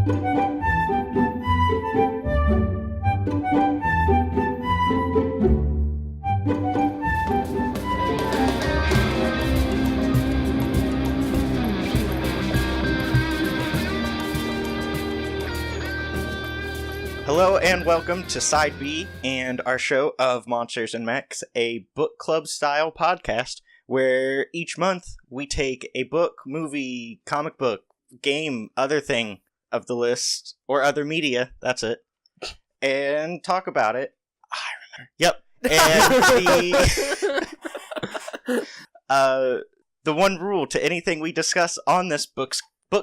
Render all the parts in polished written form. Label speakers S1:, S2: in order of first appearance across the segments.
S1: Hello and welcome to Side B and our show of Monsters and Mechs, a book club style podcast where each month we take a book, movie, comic book, game, other thing of the list, or other media, that's it, and talk about it. I remember. Yep. And the one rule to anything we discuss on this book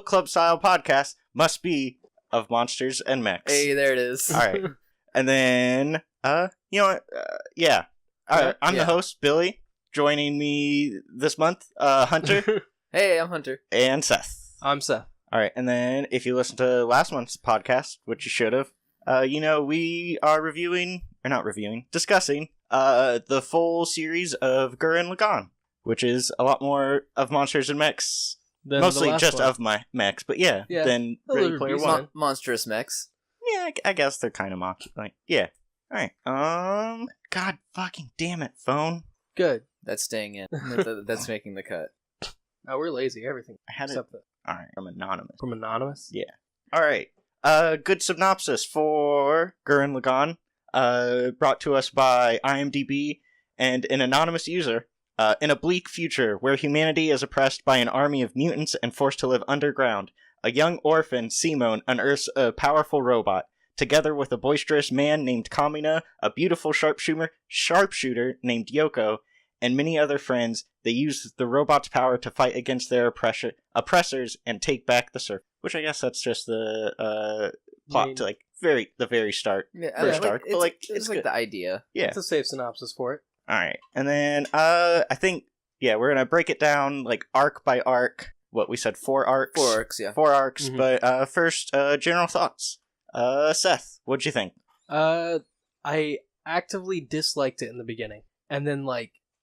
S1: club style podcast must be of Monsters and Mechs.
S2: Hey, there it is.
S1: All right. And then, you know what? Yeah. All right. I'm the host, Billy. Joining me this month, Hunter.
S2: Hey, I'm Hunter.
S1: And Seth.
S3: I'm Seth.
S1: All right. And then if you listen to last month's podcast, which you should have, we are discussing the full series of Gurren Lagann, which is a lot more of Monsters and Mechs. Mostly just of my mechs, but then Ready Player One.
S2: Monstrous mechs.
S1: Yeah, I guess they're kind of yeah. Alright, God fucking damn it, phone.
S3: Good.
S2: That's staying in. That's making the cut.
S3: Oh, we're lazy. Everything.
S1: I had
S3: except
S1: it. Alright, from Anonymous.
S3: From Anonymous?
S1: Yeah. Alright, good synopsis for Gurren Lagann, brought to us by IMDb and an anonymous user. In a bleak future where humanity is oppressed by an army of mutants and forced to live underground, a young orphan, Simone, unearths a powerful robot. Together with a boisterous man named Kamina, a beautiful sharpshooter named Yoko, and many other friends, they use the robot's power to fight against their oppressors and take back the surf. Which I guess that's just the plot to the very start.
S2: Yeah,
S1: first arc, but
S2: it's like the idea.
S1: Yeah,
S3: it's a safe synopsis for it.
S1: Alright, and then, I think, we're gonna break it down, arc by arc. What, we said 4 arcs?
S2: 4 arcs, yeah.
S1: 4 arcs, but, first, general thoughts. Seth, what'd you think?
S3: I actively disliked it in the beginning. And then,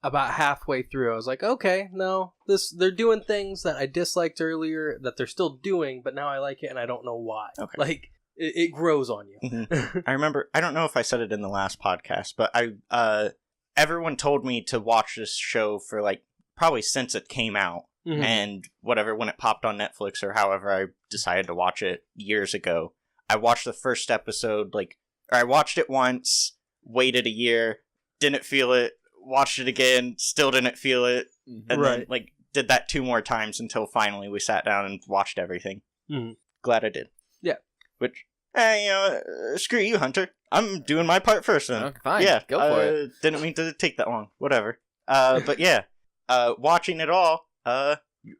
S3: about halfway through, I was like, okay, no, they're doing things that I disliked earlier that they're still doing, but now I like it and I don't know why.
S1: Okay.
S3: It grows on you.
S1: Mm-hmm. I remember, I don't know if I said it in the last podcast, but everyone told me to watch this show for probably since it came out, and whatever, when it popped on Netflix or however I decided to watch it years ago. I watched the first episode, I watched it once, waited a year, didn't feel it, watched it again, still didn't feel it, and then did that 2 more times until finally we sat down and watched everything. Glad I did.
S3: Yeah.
S1: Which, screw you, Hunter. I'm doing my part first then.
S2: Okay, fine.
S1: Yeah,
S2: go for it.
S1: Didn't mean to take that long. Whatever. But yeah, watching it all,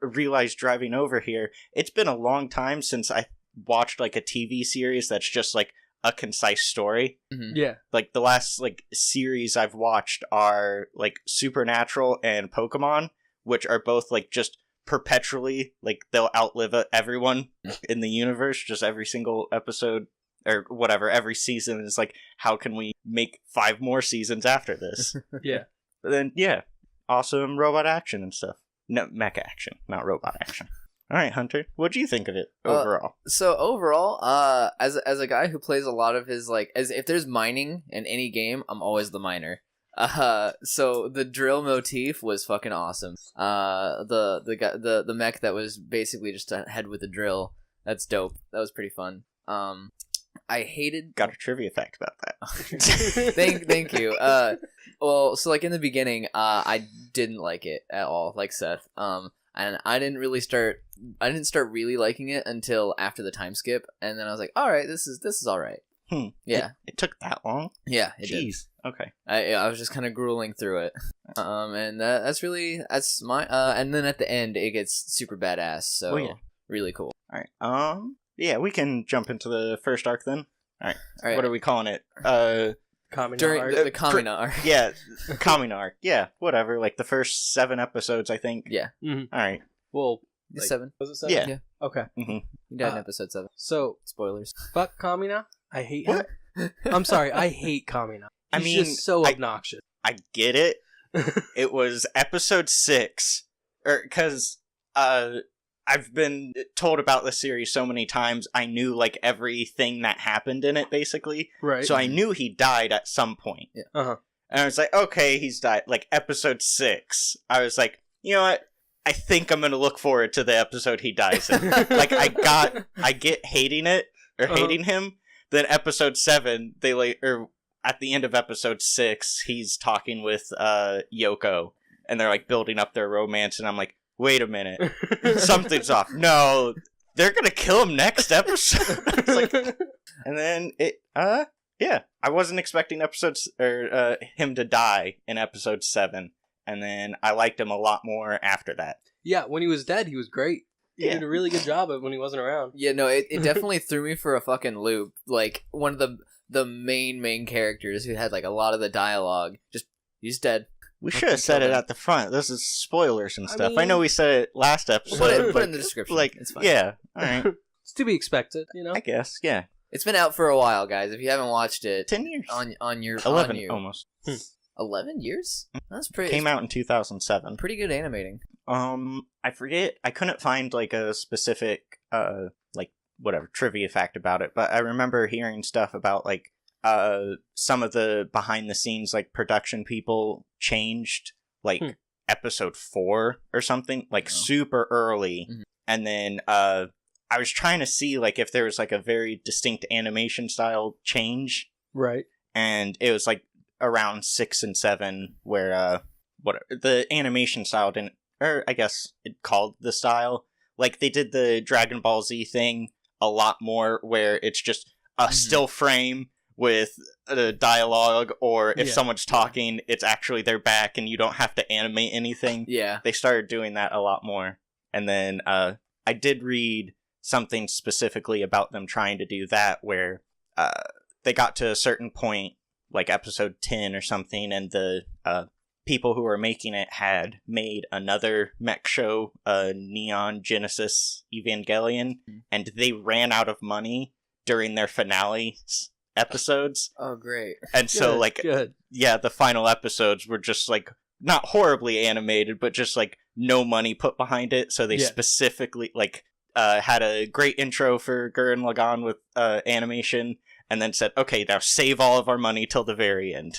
S1: realized driving over here, it's been a long time since I watched a TV series that's just a concise story.
S2: Mm-hmm.
S3: Yeah.
S1: The last series I've watched are Supernatural and Pokemon, which are both just perpetually they'll outlive everyone in the universe. Just every single episode or whatever, every season is how can we make 5 more seasons after this?
S3: Yeah.
S1: But then, yeah, awesome robot action and stuff. No, mech action, not robot action. All right, Hunter, what do you think of it overall?
S2: So overall, as a guy who plays a lot of his as if there's mining in any game, I'm always the miner. So the drill motif was fucking awesome. The mech that was basically just a head with a drill. That's dope. That was pretty fun. I hated...
S1: Got a trivia fact about that.
S2: Thank you. Well, so in the beginning, I didn't like it at all, like Seth. And I didn't start really liking it until after the time skip, and then I was like, all right, this is all right. Yeah.
S1: It took that long?
S2: Yeah, it did.
S1: Jeez. Okay.
S2: I was just kind of grueling through it. And that's my and then at the end it gets super badass. So really cool.
S1: All right. Yeah, we can jump into the first arc then. All right. What are we calling it?
S3: Kamina arc.
S2: The Kamina arc.
S1: Yeah, Kamina arc. Yeah, whatever. The first 7 episodes, I think.
S2: Yeah.
S1: Mm-hmm. All right.
S3: Well,
S2: 7.
S3: Was it 7?
S1: Yeah.
S3: Okay.
S1: Mm-hmm.
S2: He died in episode 7.
S3: So
S2: spoilers.
S3: Fuck Kamina. I hate him. I'm sorry. I hate Kamina. He's just so obnoxious.
S1: I get it. It was episode 6, because I've been told about this series so many times, I knew, like, everything that happened in it, basically.
S3: Right.
S1: So I knew he died at some point.
S2: Yeah.
S3: Uh-huh.
S1: And I was like, okay, he's died. Like, episode 6, I was like, you know what? I think I'm gonna look forward to the episode he dies in. Like, I get hating it, or hating him, then episode 7, or at the end of episode 6, he's talking with, Yoko, and they're, like, building up their romance, and I'm like, wait a minute, something's off. No, they're gonna kill him next episode. It's like, and then yeah, I wasn't expecting him to die in episode 7, and then I liked him a lot more after that.
S3: Yeah, when he was dead, he was great. He
S1: Yeah.
S3: did a really good job of it when he wasn't around.
S2: Yeah, no, it definitely threw me for a fucking loop. Like, one of the main characters who had, like, a lot of the dialogue, he's dead.
S1: We should have said it at the front. This is spoilers and stuff. I
S3: mean-
S1: know we said it last episode.
S2: Put it
S1: but,
S2: in the description.
S1: Like,
S2: It's fine.
S1: yeah, alright.
S3: It's to be expected, you know?
S1: I guess, yeah.
S2: It's been out for a while, guys. If you haven't watched it,
S1: 10 years.
S2: on your
S1: 11,
S2: on you.
S1: almost.
S2: 11 years? That's pretty.
S1: Came out in 2007.
S2: Pretty good animating.
S1: I forget. I couldn't find, like, a specific, like, whatever, trivia fact about it, but I remember hearing stuff about, like, some of the behind-the-scenes, like, production people changed, like, episode 4 or something, like, super early, and then, I was trying to see, like, if there was, like, a very distinct animation style change,
S3: Right.
S1: and it was, like, around 6 and 7, where, the animation style didn't, or I guess it called the style, like, they did the Dragon Ball Z thing a lot more, where it's just a still frame with a dialogue, or if someone's talking, it's actually their back, and you don't have to animate anything.
S2: Yeah.
S1: They started doing that a lot more. And then, I did read something specifically about them trying to do that, where, they got to a certain point, like episode 10 or something, and the, people who were making it had made another mech show, Neon Genesis Evangelion, and they ran out of money during their finale episodes.
S2: Oh, great.
S1: And so,
S3: Good,
S1: like,
S3: good.
S1: yeah, the final episodes were just, like, not horribly animated, but just, like, no money put behind it, so they specifically, like, had a great intro for Gurren Lagann with animation, and then said, okay, now save all of our money till the very end.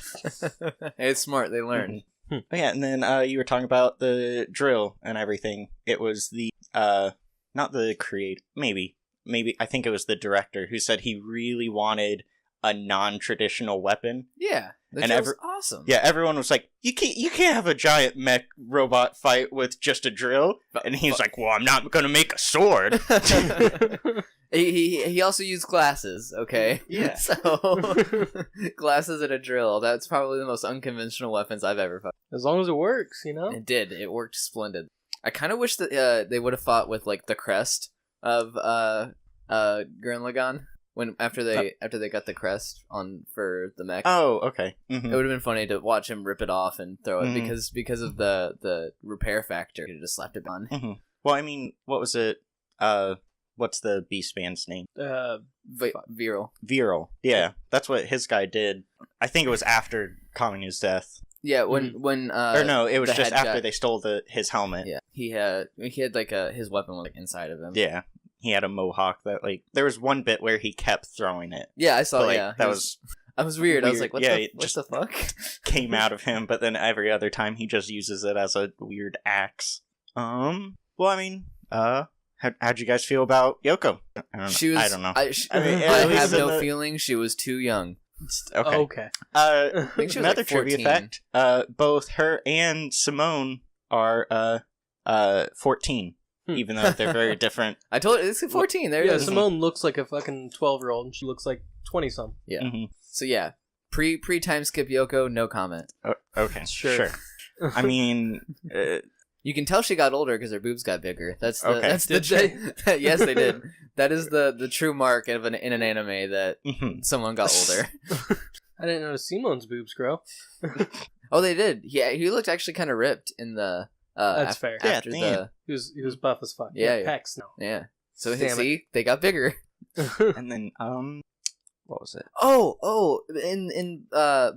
S2: It's smart. They learn.
S1: Oh, yeah, and then you were talking about the drill and everything. It was the, not the creator, maybe, I think it was the director who said he really wanted a non-traditional weapon.
S2: Yeah. The
S1: And
S2: drill's awesome.
S1: Yeah, everyone was like, you can't have a giant mech robot fight with just a drill. And he's like, well, I'm not going to make a sword.
S2: He also used glasses, okay?
S1: Yeah.
S2: So, glasses and a drill. That's probably the most unconventional weapons I've ever fought.
S3: As long as it works, you know?
S2: It did. It worked splendid. I kind of wish that they would have fought with, like, the crest of Gurren Lagann. After they got the crest on for the mech.
S1: Oh, okay. Mm-hmm.
S2: It would have been funny to watch him rip it off and throw it
S1: Mhm.
S2: because of the repair factor. He just slapped it on.
S1: Mm-hmm. Well, I mean, what was it? What's the beast band's name?
S2: Viral.
S1: Viral. Yeah, that's what his guy did. I think it was after Kaminu's death.
S2: Yeah, when
S1: Or no, it was
S2: the
S1: just
S2: head
S1: after
S2: guy-
S1: they stole his helmet.
S2: Yeah, he had like his weapon was like inside of him.
S1: Yeah. He had a mohawk that, like, there was one bit where he kept throwing it.
S2: Yeah, I saw.
S1: But, like,
S2: Yeah,
S1: that
S2: It
S1: was
S2: I was weird. I was
S1: weird.
S2: like, what
S1: Yeah,
S2: the
S1: it
S2: what
S1: just-
S2: the fuck?
S1: came out of him, but then every other time he just uses it as a weird axe. Well, I mean, how'd you guys feel about Yoko? I don't know.
S2: I
S1: mean,
S2: I
S1: at least
S2: have
S1: in
S2: no
S1: the-
S2: feeling she was too young.
S1: Okay.
S3: Okay.
S2: I think she was
S1: Another
S2: like
S1: trivia
S2: 14.
S1: fact, both her and Simone are 14, even though they're very different.
S2: I told you, it's 14. There it
S3: Yeah,
S2: is.
S3: Simone looks like a fucking 12-year-old, and she looks like 20-some.
S2: Yeah.
S1: Mhm.
S2: So yeah, pre time skip Yoko, no comment.
S1: Okay,
S3: Sure.
S1: I mean,
S2: You can tell she got older because her boobs got bigger. That's the
S1: Okay.
S2: that's the
S3: Did
S2: yes, they did. That is the true mark of in an anime that
S1: mhm.
S2: someone got older.
S3: I didn't notice Simone's boobs grow.
S2: Oh, they did. Yeah, he looked actually kind of ripped in the.
S3: That's fair.
S1: Yeah,
S2: After
S1: damn.
S2: the
S3: He was buff as fuck.
S2: Yeah,
S3: He had
S2: yeah.
S3: pecs now.
S2: yeah. So
S3: Damn it.
S2: see, they got bigger.
S1: And then, what was it?
S2: In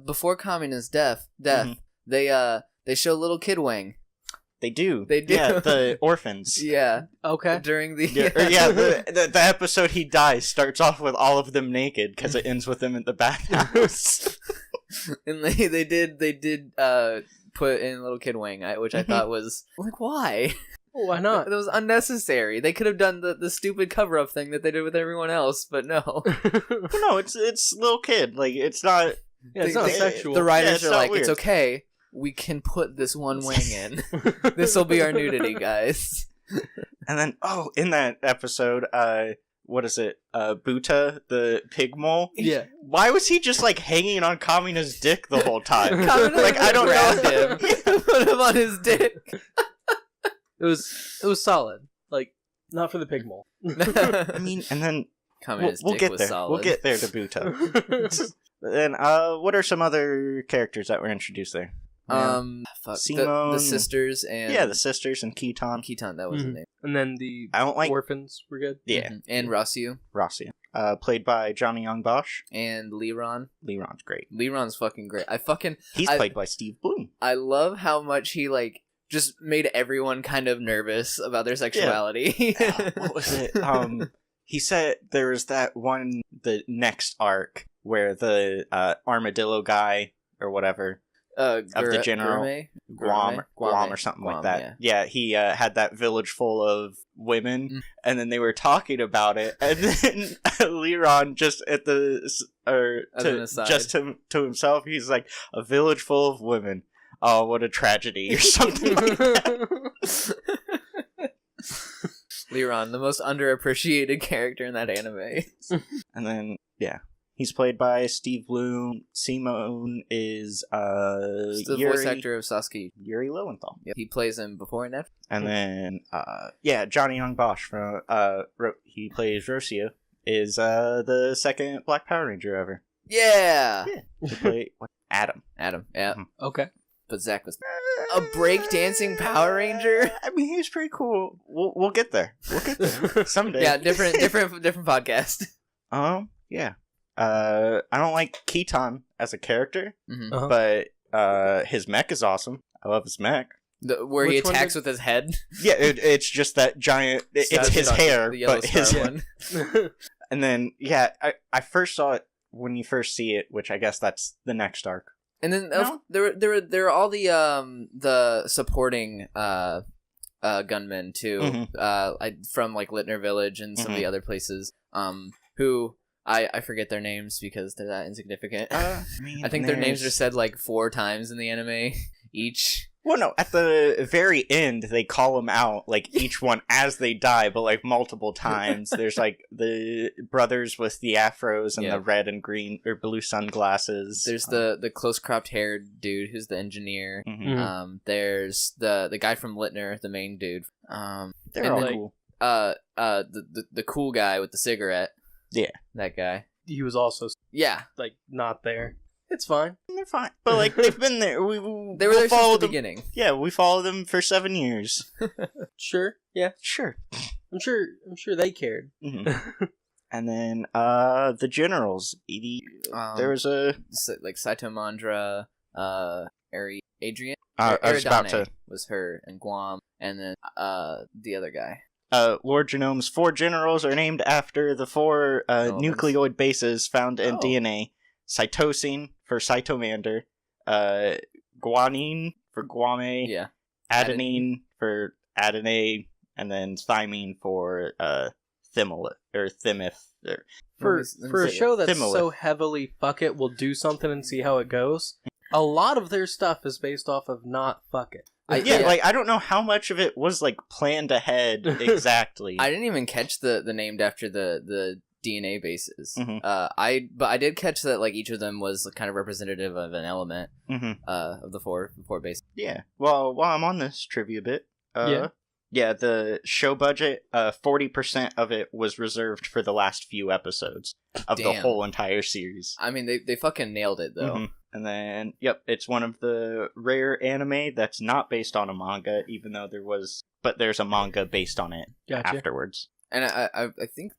S2: before Kamina's death,
S1: Mhm.
S2: they show little Kid Wang.
S1: They do.
S2: They do.
S1: Yeah, the orphans.
S2: Yeah.
S3: Okay.
S2: During the
S1: The episode he dies starts off with all of them naked because it ends with them in the bathhouse.
S2: and they did put in Little Kid Wing, which I thought was like, why?
S3: Why not?
S2: It was unnecessary. They could have done the stupid cover up thing that they did with everyone else, but no.
S1: No, it's little kid. Like it's not.
S3: Yeah, it's not sexual.
S2: The writers
S1: Yeah,
S2: are
S1: not
S2: like,
S1: weird.
S2: it's okay. We can put this one wing in. This will be our nudity, guys.
S1: And then, in that episode, what is it? Buta, the pig mole?
S3: Yeah.
S1: Why was he just, like, hanging on Kamina's dick the whole time?
S2: Kamina
S1: Like, I don't
S2: grabbed
S1: know.
S2: him. Put him on his dick.
S3: It was solid. Like, not for the pig mole.
S1: I mean, and then
S2: Kamina's
S1: we'll
S2: dick
S1: get
S2: was
S1: there.
S2: solid.
S1: We'll get there to Buta. Then, what are some other characters that were introduced there?
S2: Fuck.
S1: Simone.
S2: The sisters and
S1: Yeah, the sisters and Keaton.
S2: Keaton, that was the
S3: Mhm.
S2: name.
S3: And then the
S1: I don't like
S3: orphans were good.
S1: Yeah,
S2: Mhm. And Rossiu
S1: Rossi. Played by Johnny Young Bosch.
S2: and Leron.
S1: Leron's great.
S2: Leron's fucking great.
S1: He's played by Steve Bloom.
S2: I love how much he like just made everyone kind of nervous about their sexuality.
S1: What was it? He said there was that one, the next arc where the armadillo guy or whatever of the general Guam or something like that. Yeah, he had that village full of women, and then they were talking about it, and then Leron just to himself, he's like, a village full of women. Oh, what a tragedy, or something like that.
S2: Leron, the most underappreciated character in that anime.
S1: And then, yeah. He's played by Steve Bloom. Simone is
S2: He's the voice actor of Sasuke.
S1: Yuri Lowenthal.
S2: Yep. He plays him before and after.
S1: And then, Johnny Young Bosch from he plays Rocio, is the second Black Power Ranger ever.
S2: Yeah!
S1: He played Adam.
S2: Adam, yeah.
S3: Okay.
S2: But Zach was a breakdancing Power Ranger.
S1: I mean, he was pretty cool. We'll get there. We'll get there someday.
S2: Yeah, different podcast.
S1: Yeah. I don't like Keaton as a character,
S2: Mm-hmm.
S1: but his mech is awesome. I love his mech.
S2: Where he attacks with his head.
S1: Yeah, it's just that giant. It's his hair,
S2: the yellow
S1: but his
S2: star one.
S1: And then, yeah, I first saw it when you first see it, which I guess that's the next arc.
S2: And then
S1: No?
S2: there were all the supporting gunmen too, from like Littner Village and some of the other places. Who I forget their names because they're that insignificant. I think their names are said like 4 times in the anime each.
S1: Well, no, at the very end, they call them out, like, each one as they die, but, like, multiple times. There's, like, the brothers with the afros and the red and green, or blue sunglasses.
S2: There's the close-cropped haired dude who's the engineer. There's the guy from Littner, the main dude.
S1: They're all cool.
S2: The cool guy with the cigarette.
S1: Yeah.
S2: That guy.
S3: He was also like not there. It's fine.
S1: They're fine. But, like, they've been there.
S2: They were there since the beginning.
S1: Yeah, we followed them for 7 years.
S3: Sure. Yeah.
S1: Sure.
S3: I'm sure they cared.
S1: And then, the generals. There was a...
S2: like, Saito Mandra, Adrian.
S1: I was about to...
S2: was her, and Guam, and then, the other guy.
S1: Lord Genome's 4 generals are named after the 4 nucleoid bases found in DNA. Cytosine for Cytomander, guanine for Guame, adenine for Adenine, and then thymine for Thymolith or Thymith.
S3: For a show that's so heavily fuck it, we'll do something and see how it goes. A lot of their stuff is based off of not fuck it.
S1: Like I don't know how much of it was like planned ahead exactly.
S2: I didn't even catch the named after the DNA bases. But I did catch that like each of them was kind of representative of an element of the four bases.
S1: Yeah. Well, while I'm on this trivia bit, the show budget, 40% of it was reserved for the last few episodes of the whole entire series.
S2: I mean, they fucking nailed it though.
S1: And then, it's one of the rare anime that's not based on a manga, even though there's a manga based on it afterwards.
S2: And I think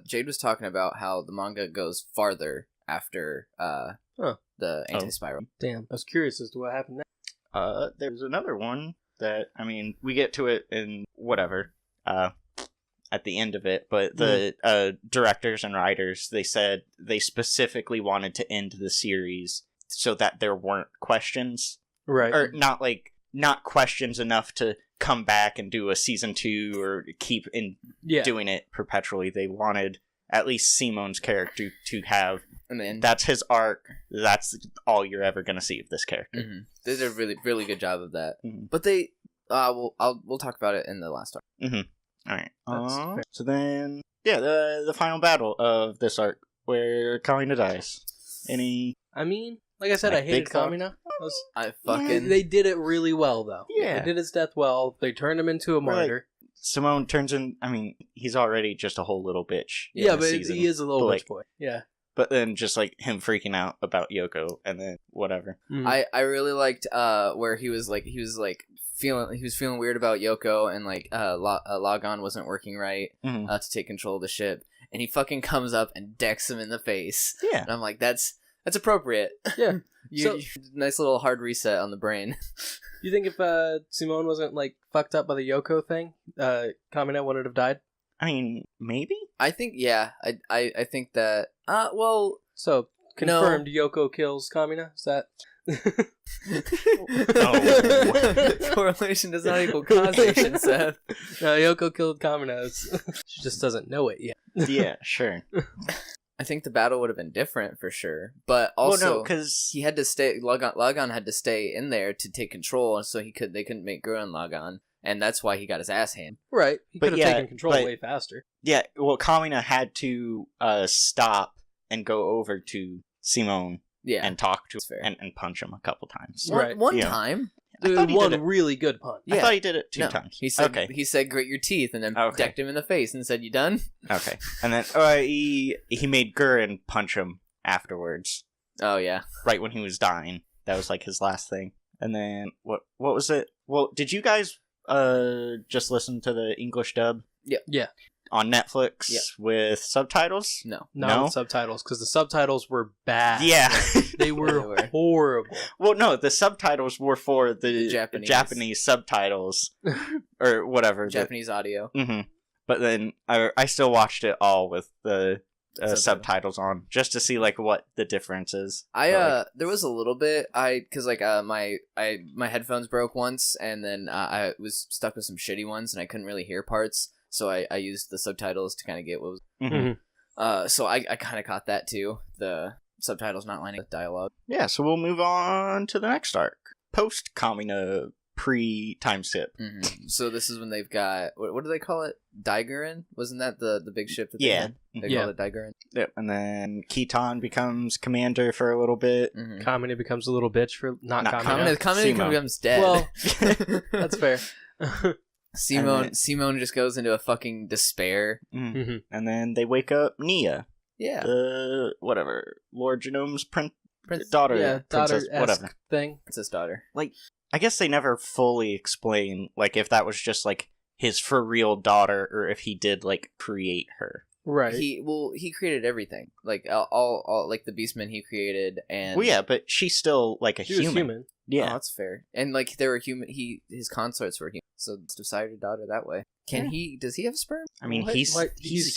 S2: Jade was talking about how the manga goes farther after the anti-spiral.
S3: Damn, I was curious as to what happened next.
S1: There's another one. that, I mean, we get to it in whatever, at the end of it, but the directors and writers, they said they specifically wanted to end the series so that there weren't questions.
S3: Right.
S1: Or not questions enough to come back and do a season 2 or keep doing it perpetually. They wanted at least Simone's character to have,
S2: and then
S1: that's his arc. That's all you're ever going to see of this character.
S2: Mm-hmm. They did a really, really good job of that.
S1: Mm-hmm.
S2: But they, we'll talk about it in the last arc.
S1: Mm-hmm. All right. So then, the final battle of this arc where Kamina dies.
S3: I mean, like I said, I hated Kamina. They did it really well, though.
S1: Yeah.
S3: They did his death well. They turned him into a martyr.
S1: Simone turns in, I mean, he's already just a whole little bitch.
S3: Yeah, but he is a little bitch boy. Yeah.
S1: But then just him freaking out about Yoko and then whatever.
S3: Mm-hmm.
S2: I really liked where he was feeling weird about Yoko and Laggan wasn't working right to take control of the ship, and he fucking comes up and decks him in the face.
S1: Yeah.
S2: And I'm like, that's appropriate.
S3: Yeah.
S2: Nice little hard reset on the brain.
S3: You think if Simone wasn't fucked up by the Yoko thing, Kamina wouldn't have died?
S1: I mean, maybe?
S2: I think, yeah. I think that,
S3: So, confirmed Yoko kills Kamina? Is that...
S2: Correlation does not equal causation, Seth.
S3: No, Yoko killed Kamina. She just doesn't know it yet.
S1: Yeah, sure.
S2: I think the battle would have been different for sure, but also
S1: because
S2: he had to stay. Laggan had to stay in there to take control, and so they couldn't make Gurren Lagann, and that's why he got his ass handed.
S3: Right, he could have taken control way faster.
S1: Yeah, well, Kamina had to stop and go over to Simone. Yeah, and talk to and punch him a couple times.
S2: One time.
S3: Dude, one really good punch.
S1: Yeah. I thought he did it 2 times.
S2: He said, "Grit your teeth," and then decked him in the face and said, "You done?" Okay.
S1: And then he made Gurren punch him afterwards.
S2: Oh yeah,
S1: right when he was dying. That was his last thing. And then what was it? Well, did you guys just listen to the English dub?
S3: Yeah.
S1: On Netflix with subtitles?
S3: No, with subtitles, because the subtitles were bad.
S1: Yeah.
S3: They were horrible.
S1: Well, no, the subtitles were for the Japanese subtitles, or whatever.
S2: Japanese audio.
S1: Mm-hmm. But then I still watched it all with the subtitles on, just to see what the difference is.
S2: There was a little bit, because my headphones broke once, and then I was stuck with some shitty ones, and I couldn't really hear parts. So I used the subtitles to kind of get what was...
S1: Mm-hmm.
S2: So I kind of caught that too. The subtitles not lining with dialogue.
S1: Yeah, so we'll move on to the next arc. Post-Kamina, pre-time skip.
S2: Mm-hmm. So this is when they've got... What do they call it? Daiguren? Wasn't that the big ship that they had? They call it Daiguren?
S1: Yep, and then Kitan becomes commander for a little bit.
S3: Mm-hmm. Kamina becomes a little bitch for... Not Kamina.
S2: Kamina becomes dead.
S3: Well, that's fair.
S2: Simone just goes into a fucking despair.
S1: Mm-hmm. And then they wake up Nia.
S2: Yeah.
S1: Lord Genome's daughter.
S3: Yeah,
S1: princess, whatever.
S3: Thing.
S2: Princess daughter.
S1: I guess they never fully explain, if that was just, his for real daughter, or if he did, create her.
S3: Right.
S2: He created everything. All the Beastmen he created, and...
S1: Well, yeah, but she's still, a
S3: human. She was human.
S1: Yeah.
S2: Oh, that's fair. And, they were human. His consorts were human. So, decided a daughter that way. Does he have sperm?
S1: I mean, he's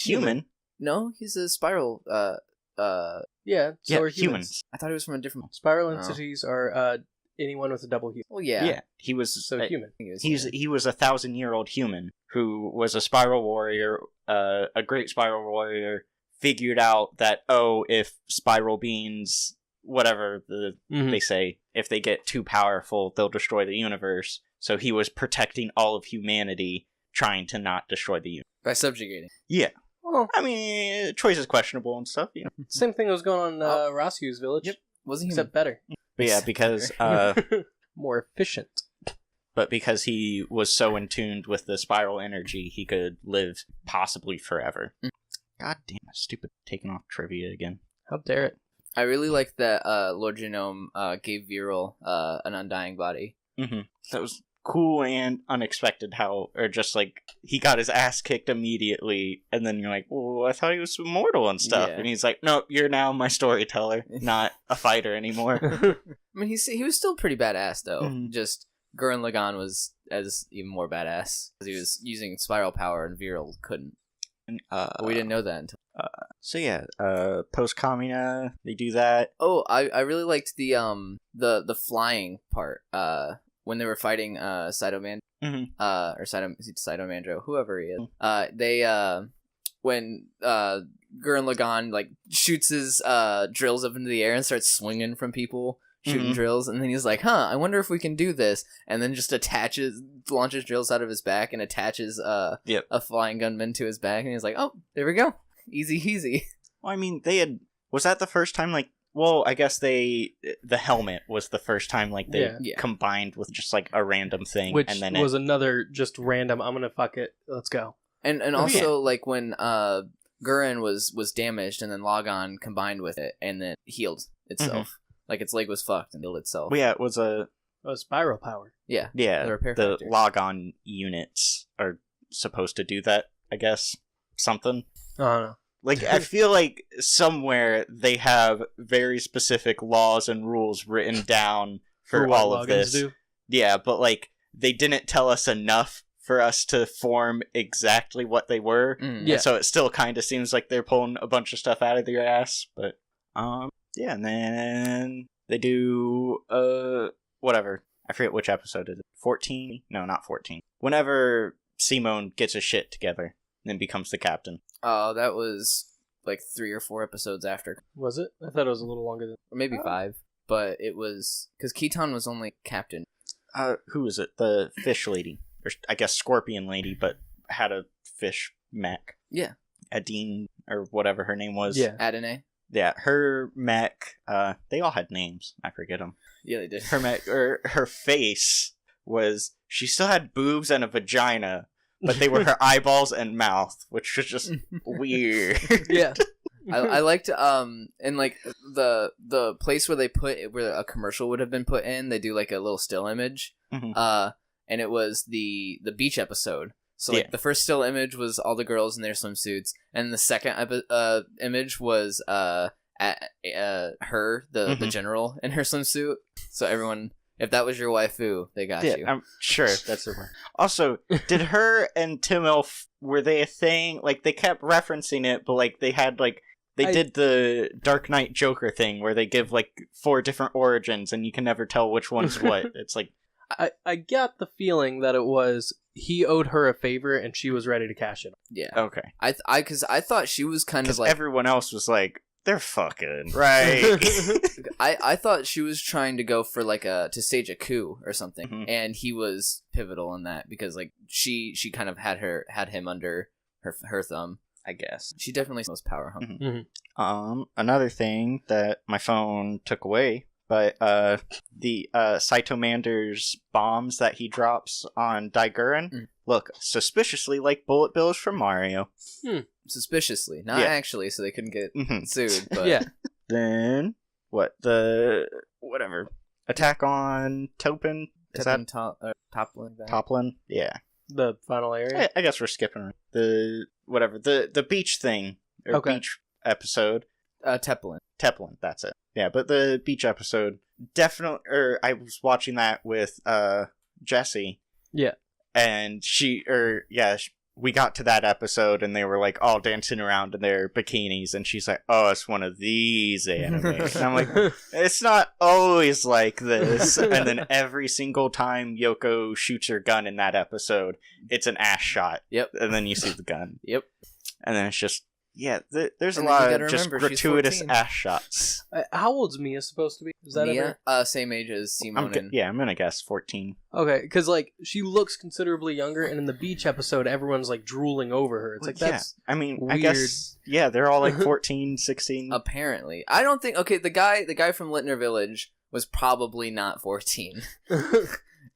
S1: human.
S2: No, he's a spiral,
S3: Yeah, so are
S1: humans.
S2: I thought he was from a different...
S3: Spiral entities are, anyone with a double human.
S2: Well, yeah.
S1: Yeah, he was...
S3: human.
S1: He was 1,000-year-old human who was a spiral warrior, a great spiral warrior, figured out that, if spiral beings... whatever they say, if they get too powerful, they'll destroy the universe. So he was protecting all of humanity, trying to not destroy the universe.
S2: By subjugating.
S1: Yeah. Well, I mean, choice is questionable and stuff,
S3: Same thing was going on Rasu's village. Yep.
S2: Wasn't he?
S3: Except better.
S1: But yeah, because...
S3: more efficient.
S1: But because he was so in tune with the spiral energy, he could live possibly forever. God damn it, stupid taking off trivia again.
S3: How dare it.
S2: I really like that Lord Genome gave Viral an undying body.
S1: Mm-hmm. That was cool and unexpected he got his ass kicked immediately, and then you're like, well, I thought he was immortal and stuff. Yeah. And he's like, no, you're now my storyteller, not a fighter anymore.
S2: I mean, he was still pretty badass, though. Mm-hmm. Just Gurren Lagann was as even more badass because he was using spiral power and Viral couldn't. But we didn't know that until.
S1: So yeah, post Kamina, they do that.
S2: Oh, I really liked the flying part. When they were fighting Cytoman, or Cytomandro, whoever he is. When Gurren Lagann like shoots his drills up into the air and starts swinging from people. Shooting drills, and then he's like, I wonder if we can do this, and then just launches drills out of his back and attaches a flying gunman to his back, and he's like, oh, there we go. Easy peasy.
S1: Well, I mean, was that the first time, like, I guess the helmet was the first time, like, they combined with just, like, a random thing.
S3: Which
S1: and then
S3: was another just random, I'm gonna fuck it, let's go.
S2: And also, like, when Gurren was damaged, and then Laggan combined with it, and then healed itself. Like, its leg was fucked and healed itself.
S1: Well, yeah, it was a
S3: spiral power.
S2: Yeah.
S1: Yeah,
S2: the repair
S1: the
S2: factor.
S1: Laggan units are supposed to do that, I guess. Something.
S3: I don't know.
S1: Like, I feel like somewhere they have very specific laws and rules written down for
S3: what
S1: all of this.
S3: do.
S1: Yeah, but, like, they didn't tell us enough for us to form exactly what they were.
S3: Yeah.
S1: So it still kind of seems like they're pulling a bunch of stuff out of their ass, but, yeah, and then they do, whatever. I forget which episode it is. 14? No, not 14. Whenever Simone gets his shit together and becomes the captain.
S2: Oh, that was like 3 or 4 episodes after.
S3: Was it? I thought it was a little longer than...
S2: Or maybe 5. But it was... Because Keaton was only captain.
S1: Who is it? The fish lady. Or, I guess, scorpion lady, but had a fish mech.
S2: Yeah.
S1: Adine, or whatever her name was.
S3: Yeah.
S2: Adene.
S1: Yeah, her mech, they all had names. I forget them.
S2: Yeah, they did.
S1: Her mech, or her face was, she still had boobs and a vagina, but they were her eyeballs and mouth, which was just weird.
S3: Yeah.
S2: I liked, and like, the place where they where a commercial would have been put in, they do like a little still image, and it was the beach episode. So, like, the first still image was all the girls in their swimsuits, and the second image was her, the general, in her swimsuit. So everyone, if that was your waifu, they got you.
S1: I'm sure that's the one. Also, did her and Tim Elf, were they a thing? Like, they kept referencing it, but, like, they had, like, they did the Dark Knight Joker thing, where they give, like, 4 different origins, and you can never tell which one's what. It's like...
S3: I got the feeling that it was he owed her a favor and she was ready to cash it.
S2: Yeah.
S1: Okay.
S2: Because I thought she was kind of like...
S1: everyone else was like, they're fucking, right?
S2: I thought she was trying to go for, like, to stage a coup or something, and he was pivotal in that, because, like, she kind of had him under her thumb, I guess. She definitely was power hungry.
S1: Another thing that my phone took away, but the Cytomander's bombs that he drops on Daiguren look suspiciously like bullet bills from Mario.
S2: Suspiciously, not actually, so they couldn't get sued. But
S3: yeah.
S1: Then what? Whatever attack on Topin? Is that
S2: Toplin?
S1: Toplin? Yeah.
S3: The final area.
S1: I guess we're skipping the beach thing or beach episode.
S2: Teplin.
S1: Teplin, that's it. Yeah, but the beach episode definitely. I was watching that with Jessie.
S3: Yeah,
S1: and we got to that episode, and they were like all dancing around in their bikinis, and she's like, "Oh, it's one of these animes." And I'm like, "It's not always like this." And then every single time Yoko shoots her gun in that episode, it's an ass shot.
S2: Yep.
S1: And then you see the gun.
S2: Yep.
S1: And then it's just. Yeah, there's
S2: and
S1: a lot of just gratuitous ass shots.
S3: How old's Mia supposed to be? Is that
S2: Mia? Same age as Simone.
S1: I'm gonna guess 14.
S3: Okay, because like she looks considerably younger, and in the beach episode, everyone's like drooling over her. It's like that's
S1: I mean,
S3: weird.
S1: I guess they're all like 14, 16.
S2: Apparently, I don't think. Okay, the guy from Littner Village was probably not 14,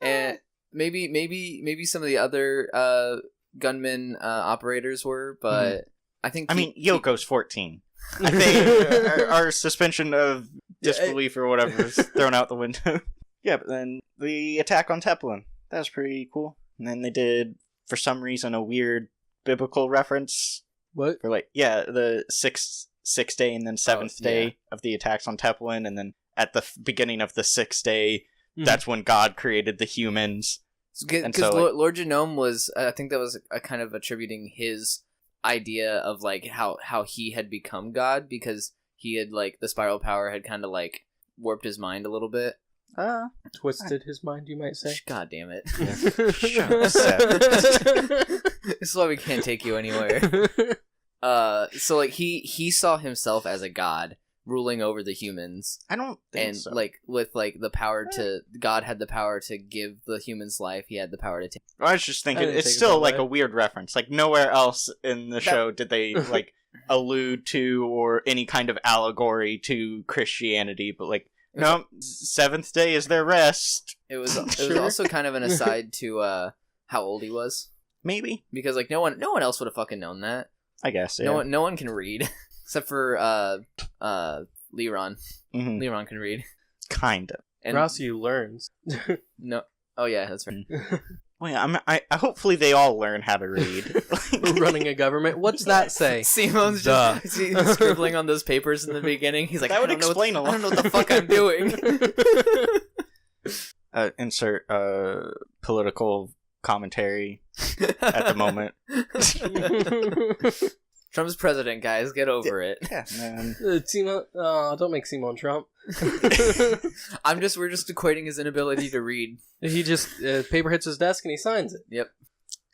S2: and maybe some of the other gunman operators were, but. I mean,
S1: Yoko's 14. I think our suspension of disbelief or whatever is thrown out the window. Yeah, but then the attack on Teplin. That was pretty cool. And then they did, for some reason, a weird biblical reference.
S3: What?
S1: For the sixth day and then seventh day of the attacks on Teplin. And then at the beginning of the 6th day, that's when God created the humans.
S2: Because
S1: so, like,
S2: Lord Genome was, I think that was a kind of attributing his idea of like how he had become God, because he had like the spiral power had kind of like warped his mind a little bit.
S3: Twisted his mind, you might say.
S2: God damn it!
S1: Shut up, Seth.
S2: This is why we can't take you anywhere. So like he saw himself as a god ruling over the humans.
S1: I don't think
S2: and
S1: so.
S2: like with like the power to God had the power to give the humans life. He had the power to take.
S1: I was just thinking,
S3: didn't
S1: it's
S3: think of
S1: still
S3: that
S1: like
S3: way.
S1: a weird reference. Like nowhere else in the show did they like allude to or any kind of allegory to Christianity, but like no, seventh day is their rest.
S2: It was
S3: Sure.
S2: also kind of an aside to how old he was,
S1: Maybe,
S2: because like no one else would have fucking known that.
S1: I guess. Yeah.
S2: No one can read except for Leron.
S1: Mhm.
S2: Leron can read.
S1: Kind of.
S2: And
S3: Rossi learns.
S2: no. Oh yeah, that's right.
S1: Well, yeah, I hopefully they all learn how to read.
S3: Running a government. What's that say?
S2: Simone's
S3: Duh.
S2: just he's scribbling on those papers in the beginning. He's like,
S1: That would
S2: I don't know
S1: explain
S2: what,
S1: a lot.
S2: I don't know what the fuck I'm doing.
S1: Insert political commentary at the moment.
S2: Trump's president, guys. Get over it.
S1: Yeah, man.
S3: Don't make Simon Trump.
S2: We're just equating his inability to read.
S3: He just paper hits his desk and he signs it.
S2: Yep.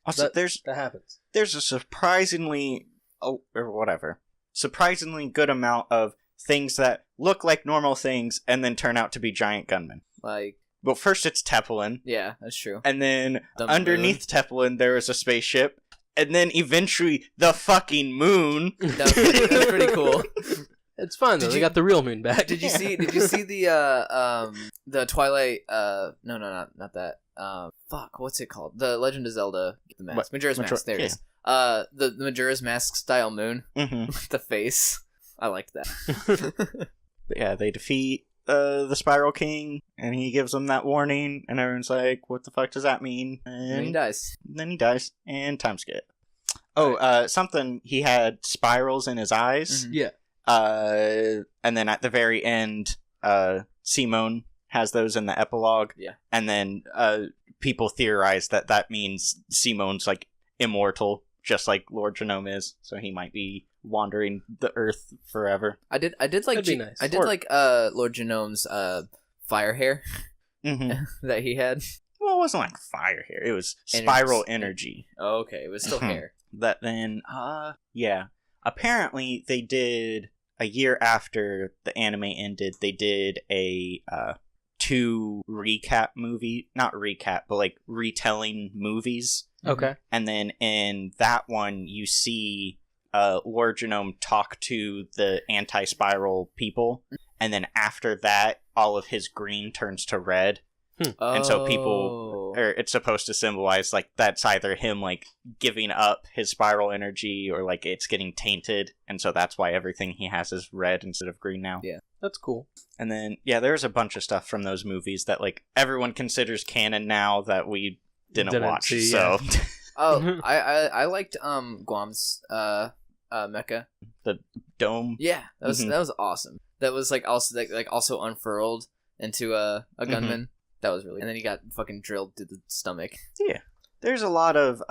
S1: Also,
S3: That happens.
S1: there's a surprisingly good amount of things that look like normal things and then turn out to be giant gunmen.
S2: Like,
S1: Well, first it's Tepelin,
S2: yeah, that's true.
S1: and then
S2: The
S1: underneath Tepelin there is a spaceship, and then eventually the fucking moon.
S2: That's pretty cool.
S3: It's fun though.
S2: Did
S3: They
S2: you-
S3: got the real moon back.
S2: Did you see the Twilight no, not that. Fuck, what's it called? The Legend of Zelda, the mask.
S1: What?
S2: Majora's Mask, there it is. The Majora's Mask style moon
S1: Hmm.
S2: with the face. I liked that.
S1: Yeah, they defeat the Spiral King, and he gives them that warning, and everyone's like, what the fuck does that mean?
S2: And he dies.
S1: Then he dies, and time skip. Something, he had spirals in his eyes.
S2: Mhm.
S3: Yeah.
S1: And then at the very end, Simone has those in the epilogue.
S2: Yeah.
S1: And then people theorize that means Simone's like immortal, just like Lord Genome is. So he might be wandering the earth forever.
S2: I did like
S3: That'd be nice.
S2: I did
S1: Or-
S2: like Lord Genome's fire hair
S1: Mm-hmm.
S2: that he had.
S1: Well, it wasn't like fire here. It was spiral energy.
S2: Oh, okay, it was still hair.
S1: That then, yeah. Apparently, they did a year after the anime ended. They did a 2 recap movie, not recap, but like retelling movies.
S3: Okay.
S1: And then in that one, you see Lord Genome talk to the anti-spiral people, and then after that, all of his green turns to red. And so people, or it's supposed to symbolize like that's either him like giving up his spiral energy or like it's getting tainted, and so that's why everything he has is red instead of green now.
S2: Yeah.
S3: That's cool.
S1: And then yeah, there's a bunch of stuff from those movies that like everyone considers canon now that we didn't watch.
S3: see,
S1: so
S2: Oh, I liked Guam's mecha.
S1: the dome.
S2: Yeah, that was
S1: Mhm.
S2: that was awesome. That was like also unfurled into a gunman. That was really. And then he got fucking drilled to the stomach.
S1: There's a lot of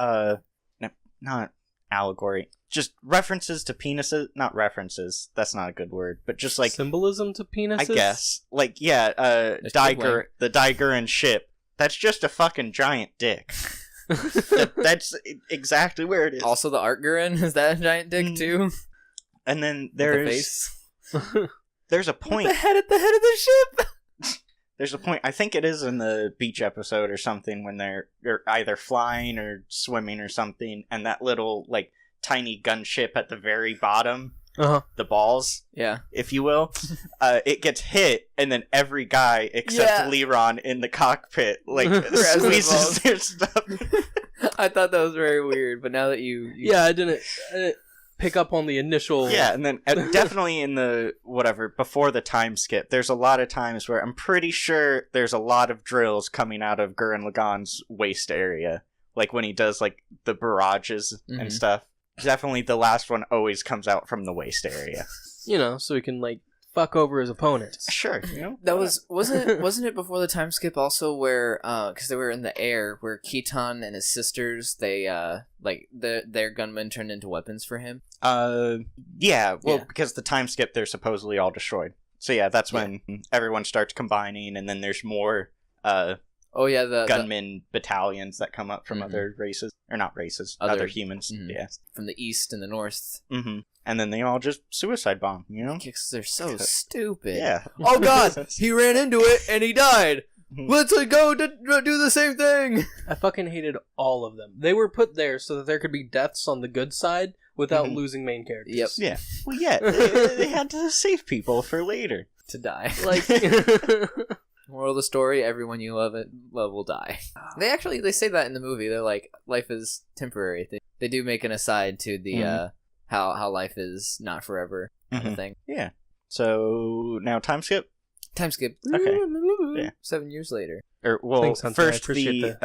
S1: not allegory, just references to penises. Not references. That's not a good word, but just like
S3: symbolism to penises.
S1: I guess, like, yeah,
S2: Big
S1: the Gurren ship. That's just a fucking giant dick. That's exactly where it is.
S2: Also, the Art Gurren, is that a giant dick too?
S1: And then
S2: With the
S1: there's
S2: face.
S1: there's a point.
S2: The head at the head of the ship.
S1: There's a point. I think it is in the beach episode or something when they're either flying or swimming or something, and that little like tiny gunship at the very bottom, the balls,
S2: Yeah.
S1: if you will, it gets hit, and then every guy except Leron in the cockpit like
S2: Grabs the
S1: squeezes
S2: balls.
S1: their stuff.
S2: I thought that was very weird, but now that you
S3: Yeah, I didn't pick up on the initial.
S1: Yeah, and then definitely in the whatever before the time skip, there's a lot of times where I'm pretty sure there's a lot of drills coming out of Gurren Lagann's waist area, like when he does like the barrages and
S2: Mhm.
S1: stuff. Definitely, the last one always comes out from the waist area.
S3: You know, so we can like fuck over his opponents.
S1: Sure, you know?
S2: That wasn't it before the time skip also where because they were in the air where Keaton and his sisters they their gunmen turned into weapons for him.
S1: Yeah, well, because the time skip they're supposedly all destroyed. So yeah, that's when everyone starts combining, and then there's more
S2: the
S1: gunmen battalions that come up from other races, or not races, other humans. Yeah,
S2: from the east and the north.
S1: And then they all just suicide bomb, you know?
S2: Because they're so stupid.
S1: Yeah.
S2: Oh god, he ran into it and he died. Let's go to do the same thing.
S3: I fucking hated all of them. They were put there so that there could be deaths on the good side without losing main characters.
S2: Yep.
S1: Yeah. Well, yeah, they had to save people for later.
S2: To die.
S3: Like...
S2: Moral of the story, everyone you love will die. They say that in the movie. They're like, life is temporary. They do make an aside to the how life is not forever kind of thing.
S1: Yeah. So now time skip?
S2: Time skip.
S1: Okay. Yeah.
S2: 7 years later.
S1: Or well,
S3: Thanks, Hunter.
S1: first the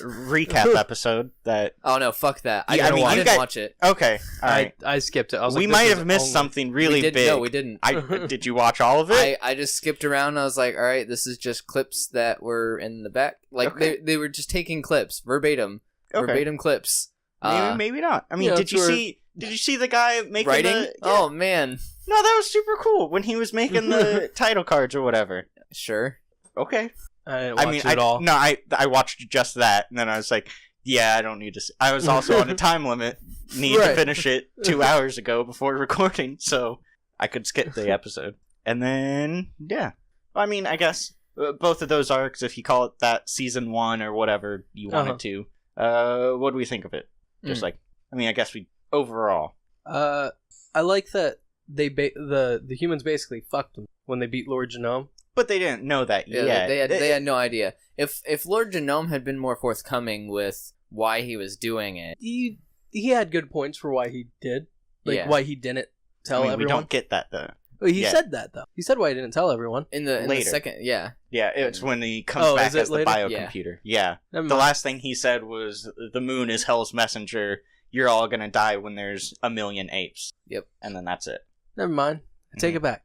S1: recap episode that.
S2: Oh no, fuck that! I
S1: Yeah,
S2: didn't watch it.
S1: Okay, all right.
S3: I skipped it. I was
S1: we
S3: like,
S1: might
S3: this
S1: have
S3: is
S1: missed
S3: only-
S1: something really big.
S2: No, we didn't.
S1: Did you watch all of it?
S2: I just skipped around. I was like, all right, this is just clips that were in the back. Like they were just taking clips verbatim clips.
S1: Maybe not. I mean,
S3: Yeah,
S1: did you see the guy making
S2: writing?
S1: the?
S2: Oh man,
S1: No, that was super cool when he was making the title cards or whatever.
S2: sure.
S1: Okay.
S3: I didn't watch it at all.
S1: No, I watched just that, and then I was like, yeah, I don't need to. I was also on a time limit, need to finish it 2 hours ago before recording, so I could skip the episode. And then, yeah. I mean, I guess both of those arcs, if you call it that, season 1 or whatever you wanted to, what do we think of it? Just like, I mean, I guess overall.
S3: I like that the humans basically fucked them when they beat Lord Genome.
S1: But they didn't know that yet.
S2: They had no idea. If Lord Genome had been more forthcoming with why he was doing it,
S3: He had good points for why he did, why he didn't tell everyone.
S1: We don't get that though.
S3: Well, he said that though. He said why he didn't tell everyone.
S2: in the second,
S1: Yeah, it's when he comes back as the
S3: later?
S1: biocomputer. Yeah.
S3: Never
S1: The
S3: mind.
S1: last thing he said was, the moon is hell's messenger. You're all gonna die when there's 1 million apes.
S2: Yep.
S1: And then that's it.
S3: Never mind. Take it back.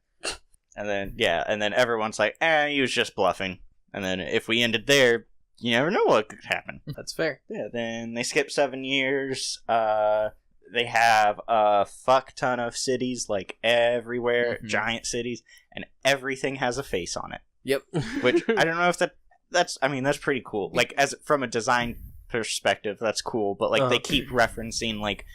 S1: And then everyone's like, he was just bluffing. And then if we ended there, you never know what could happen.
S3: That's fair.
S1: Yeah, then they skip 7 years. They have a fuck ton of cities, like everywhere, giant cities, and everything has a face on it.
S2: Yep.
S1: Which, I don't know if that's pretty cool. Like, as from a design perspective, that's cool, but like they keep referencing like,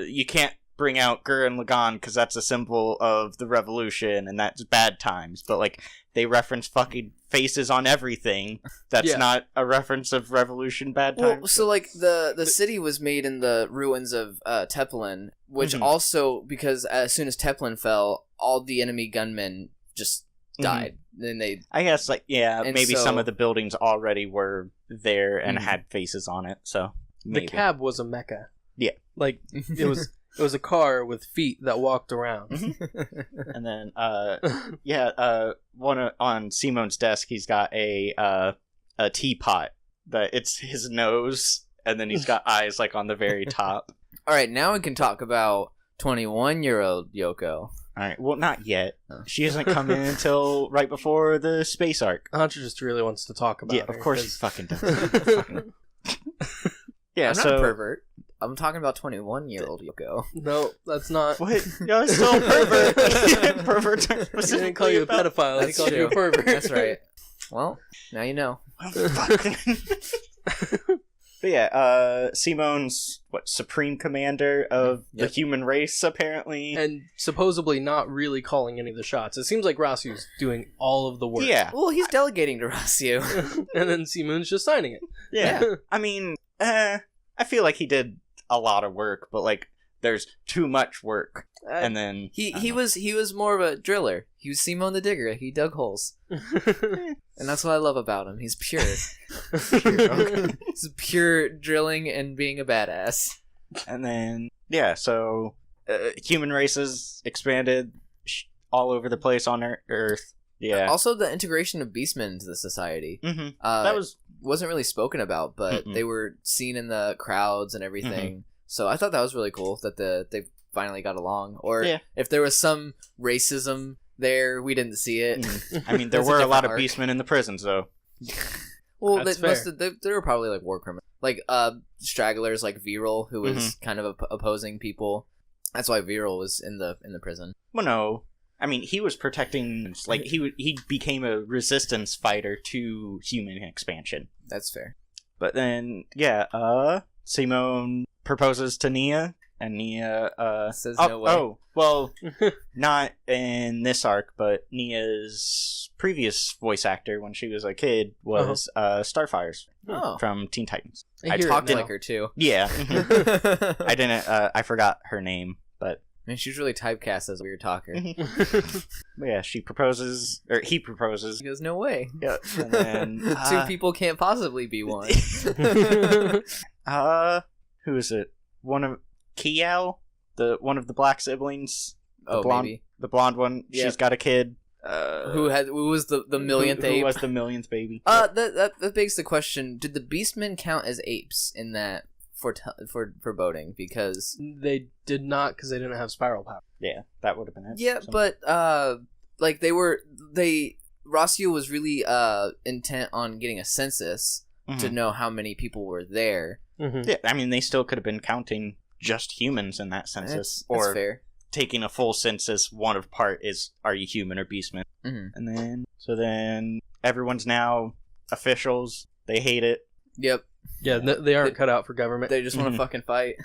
S1: you can't bring out Gurren Lagann because that's a symbol of the revolution and that's bad times, but like they reference fucking faces on everything. That's not a reference of revolution bad times.
S2: Well, so like the city was made in the ruins of Teplin, which also, because as soon as Teplin fell, all the enemy gunmen just died. Then
S1: I guess maybe
S2: so,
S1: some of the buildings already were there and had faces on it, so maybe.
S3: The cab was a mecha.
S1: Yeah.
S3: Like it was a car with feet that walked around.
S1: And then one on Simon's desk, he's got a teapot that it's his nose, and then he's got eyes like on the very top.
S2: All right, now we can talk about 21-year-old Yoko.
S1: All right, well, not yet. She hasn't come in until right before the space arc.
S3: Hunter just really wants to talk about
S1: of
S3: her,
S1: course he
S3: 'cause-
S1: fucking does. Yeah,
S2: I'm not a pervert. I'm talking about 21-year-old Yoko.
S3: No, that's not.
S1: What? You're still a pervert. Perverts aren't
S3: He didn't
S1: specifically
S3: call you a
S1: about-
S3: pedophile. He
S2: That's
S3: called you a
S2: true.
S3: pervert.
S2: That's right. Well, now you know.
S1: But yeah, Simon's supreme commander of the human race, apparently.
S3: And supposedly not really calling any of the shots. It seems like Rasu's doing all of the work.
S1: Yeah.
S2: Well, he's delegating to Rasu.
S3: And then Simon's just signing it.
S1: Yeah. I mean, I feel like he did a lot of work, but like there's too much work. And then
S2: He was more of a driller. He was Simon the Digger. He dug holes. And that's what I love about him. He's pure. He's pure drilling and being a badass.
S1: And then so human races expanded all over the place on Earth. Yeah.
S2: Also, the integration of beastmen into the society.
S1: That
S2: wasn't really spoken about, but they were seen in the crowds and everything. So I thought that was really cool that they finally got along. Or
S1: Yeah.
S2: if there was some racism there, we didn't see it.
S1: I mean, there
S2: That's a
S1: were a
S2: different
S1: lot of
S2: arc.
S1: beastmen in the prisons, though.
S2: Well,
S3: That's
S2: they were probably like war criminals, like stragglers, like Viral, who was kind of opposing people. That's why Viral was in the prison.
S1: Well, no. I mean, he was protecting, like, he became a resistance fighter to human expansion.
S2: That's fair.
S1: But then, yeah, Simone proposes to Nia, and Nia,
S2: Says no way.
S1: Oh, well, not in this arc, but Nia's previous voice actor when she was a kid was Starfire's
S2: Oh.
S1: from Teen Titans.
S2: I
S3: hear it
S2: talked
S3: now.
S2: like her too.
S1: Yeah.
S2: I
S1: I didn't, I forgot her name, but
S2: mean, she's really typecast as a weird talker.
S1: but yeah, she proposes, or he proposes.
S2: He goes, no way.
S1: Yeah, and then,
S2: Two people can't possibly be one.
S1: who is it? One of Kiel, one of the black siblings.
S2: Oh,
S1: blonde,
S2: maybe.
S1: the blonde one.
S2: Yeah.
S1: She's got a kid.
S2: Who was the millionth
S1: who
S2: ape?
S1: was the millionth baby?
S2: That begs the question: did the Beastmen count as apes in that for boating? Because
S3: They did not, because they didn't have spiral power.
S1: Yeah, that would have been it.
S2: yeah,
S1: So-
S2: but like Rossio was really intent on getting a census to
S1: Mhm.
S2: know how many people were there.
S3: Mm-hmm.
S1: Yeah, I mean, they still could have been counting just humans in that census,
S2: That's
S1: or
S2: fair.
S1: taking a full census. One of part is, are you human or beastman?
S2: Hmm.
S1: And then everyone's now officials. They hate it.
S2: Yep,
S3: Yeah, they aren't cut out for government.
S2: they just want to
S1: Mhm.
S2: fucking fight.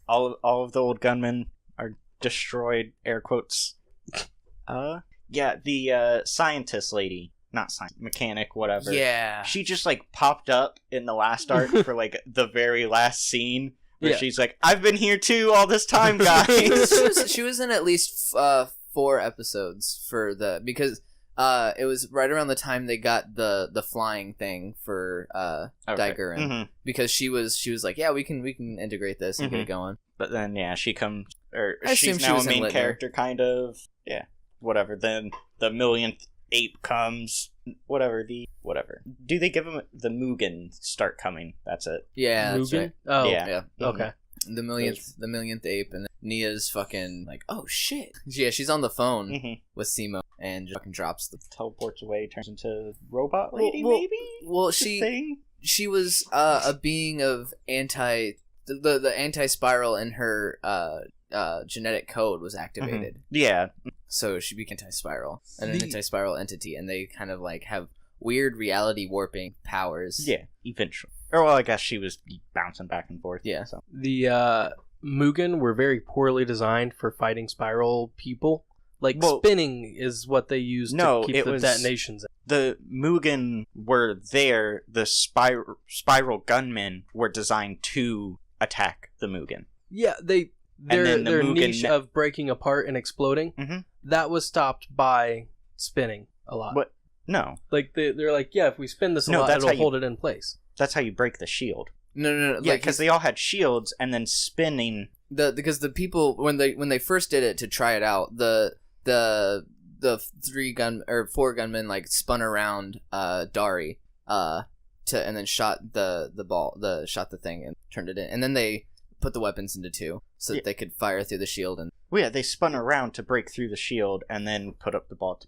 S1: All of the old gunmen are destroyed. Air quotes. Yeah, the scientist lady, not science, mechanic, whatever.
S2: Yeah,
S1: She just like popped up in the last arc for like the very last scene where
S3: Yeah.
S1: she's like, "I've been here too all this time, guys."
S2: she was in at least 4 episodes because it was right around the time they got the flying thing for
S1: Okay.
S2: Gurren,
S1: Mhm.
S2: because she was like, yeah, we can integrate this and get
S1: Mhm.
S2: it going.
S1: But then yeah, she comes, or
S2: I assume
S1: she's
S2: she
S1: now
S2: was
S1: a
S2: in
S1: main
S2: Littner.
S1: character, kind of. Yeah, whatever. Then the millionth ape comes. Whatever. Do they give him the Mugen start coming? That's it.
S2: Yeah, that's
S3: Mugen?
S2: right.
S3: Oh,
S1: Yeah.
S2: Yeah,
S3: okay.
S2: the millionth ape, and then Nia's fucking like, oh shit. Yeah, she's on the phone
S1: Mhm.
S2: with Simo and just fucking drops the.
S1: Teleports away, turns into robot
S2: Well-
S1: lady,
S2: well-
S1: maybe.
S2: Well,
S1: The
S2: she
S1: thing?
S2: was a being of the anti-spiral in her genetic code was activated.
S1: Yeah.
S2: So she became anti-spiral, an
S3: The-
S2: anti-spiral entity, and they kind of like have weird reality warping powers.
S1: Yeah. Eventually. Or well, I guess she was bouncing back and forth.
S2: Yeah.
S1: So.
S3: The Mugen were very poorly designed for fighting spiral people. Like,
S1: Well,
S3: spinning is what they used
S1: no,
S3: to keep
S1: it
S3: the
S1: was-
S3: detonations in.
S1: The Mugen were there. The spiral gunmen were designed to attack the Mugen.
S3: Yeah, their
S1: then the Mugen
S3: niche
S1: ne-
S3: of breaking apart and exploding,
S1: Mhm.
S3: that was stopped by spinning a lot.
S1: What? No,
S3: Like, they're like, yeah, if we spin this a
S1: No,
S3: lot,
S1: that's
S3: it'll
S1: how you-
S3: hold it in place.
S1: that's how you break the shield.
S2: No.
S1: Yeah,
S2: Like
S1: because they all had shields, and then spinning.
S2: because the people when they first did it to try it out, the 4 gunmen like spun around Dari and then shot shot the thing and turned it in, and then they put the weapons into 2 so that
S1: Yeah.
S2: they could fire through the shield. And
S1: Well, yeah, they spun around to break through the shield, and then put up the ball.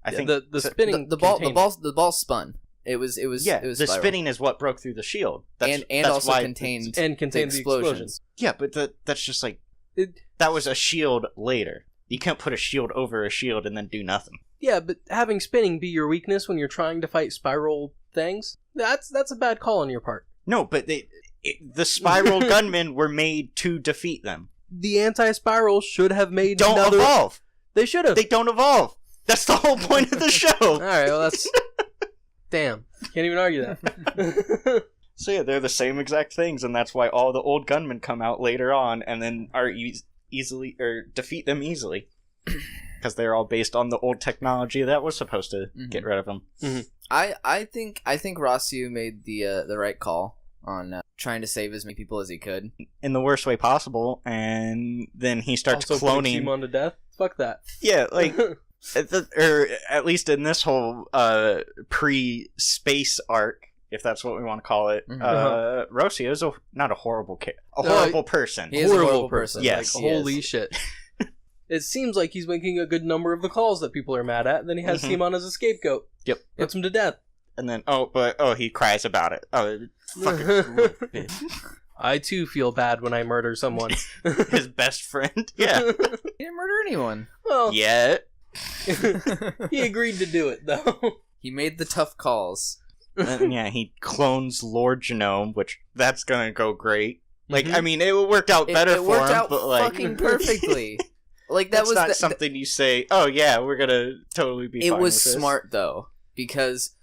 S1: I think
S3: the spinning
S2: the ball spun. It was
S1: the
S2: spiral.
S1: spinning is what broke through the shield.
S2: and
S1: that's
S2: also
S1: why
S2: contained
S3: and contained the explosions.
S1: Yeah, but that's just like
S3: It-
S1: that was a shield later. You can't put a shield over a shield and then do nothing.
S3: Yeah, but having spinning be your weakness when you're trying to fight spiral things, that's a bad call on your part.
S1: No, but the spiral gunmen were made to defeat them.
S3: The anti-spiral should have made
S1: Don't
S3: another...
S1: evolve.
S3: They should have.
S1: They don't evolve. That's the whole point of the
S3: All
S1: show.
S3: right, well, that's... Damn. Can't even argue that.
S1: So yeah, they're the same exact things, and that's why all the old gunmen come out later on, and then are easily or defeat them easily, because they're all based on the old technology that was supposed to get rid of them.
S2: I think Rossiu made the right call on trying to save as many people as he could.
S1: In the worst way possible, and then he starts
S3: Also putting
S1: cloning.
S3: Simon to death? Fuck that.
S1: Yeah, like, or at least in this whole pre-space arc, if that's what we want to call it.
S2: Mm-hmm.
S1: Rocio is not a horrible horrible person.
S2: He is a horrible person.
S1: Yes.
S3: Like, holy shit. It seems like he's making a good number of the calls that people are mad at, and then he has Simon as a scapegoat.
S1: Yep.
S3: Puts him to death.
S1: And then, he cries about it. Oh, fucking bitch.
S3: I too feel bad when I murder someone.
S1: His best friend? Yeah.
S2: He didn't murder anyone.
S3: Well,
S1: Yeah.
S3: he agreed to do it, though.
S2: He made the tough calls.
S1: And yeah, he clones Lord Genome, which that's gonna go great. Like, I mean, it worked out better
S2: it
S1: for
S2: worked
S1: him,
S2: out
S1: but like,
S2: fucking perfectly. Like that
S1: that's
S2: was
S1: not something you say. Oh yeah, we're gonna totally be.
S2: It
S1: fine
S2: was
S1: with this."
S2: smart though, because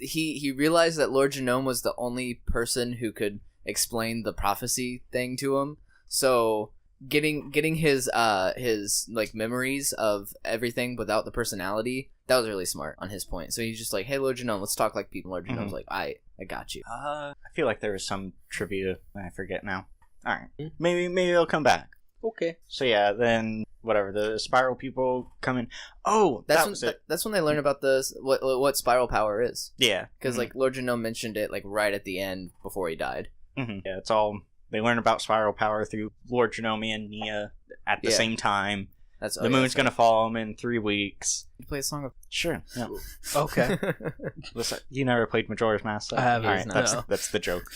S2: he realized that Lord Genome was the only person who could explain the prophecy thing to him. So getting his like memories of everything without the personality, that was really smart on his point. So he's just like, hey Lord Genome, let's talk like people. Lord Genome's like, I got you.
S1: I feel like there was some trivia. I forget now. All right, maybe it'll come back.
S3: Okay.
S1: So yeah, then whatever, the spiral people come in. Oh,
S2: That's when they learn about what spiral power is.
S1: Yeah,
S2: Because like Lord Genome mentioned it like right at the end before he died.
S1: Yeah, it's all they learn about spiral power through Lord Genome and Nia at the same time. The moon's gonna fall in 3 weeks.
S2: You play a song of
S1: Sure. Yeah.
S3: Okay.
S1: Listen, you never played Majora's Mask? Though?
S3: I haven't.
S1: All right,
S3: No.
S1: that's the joke.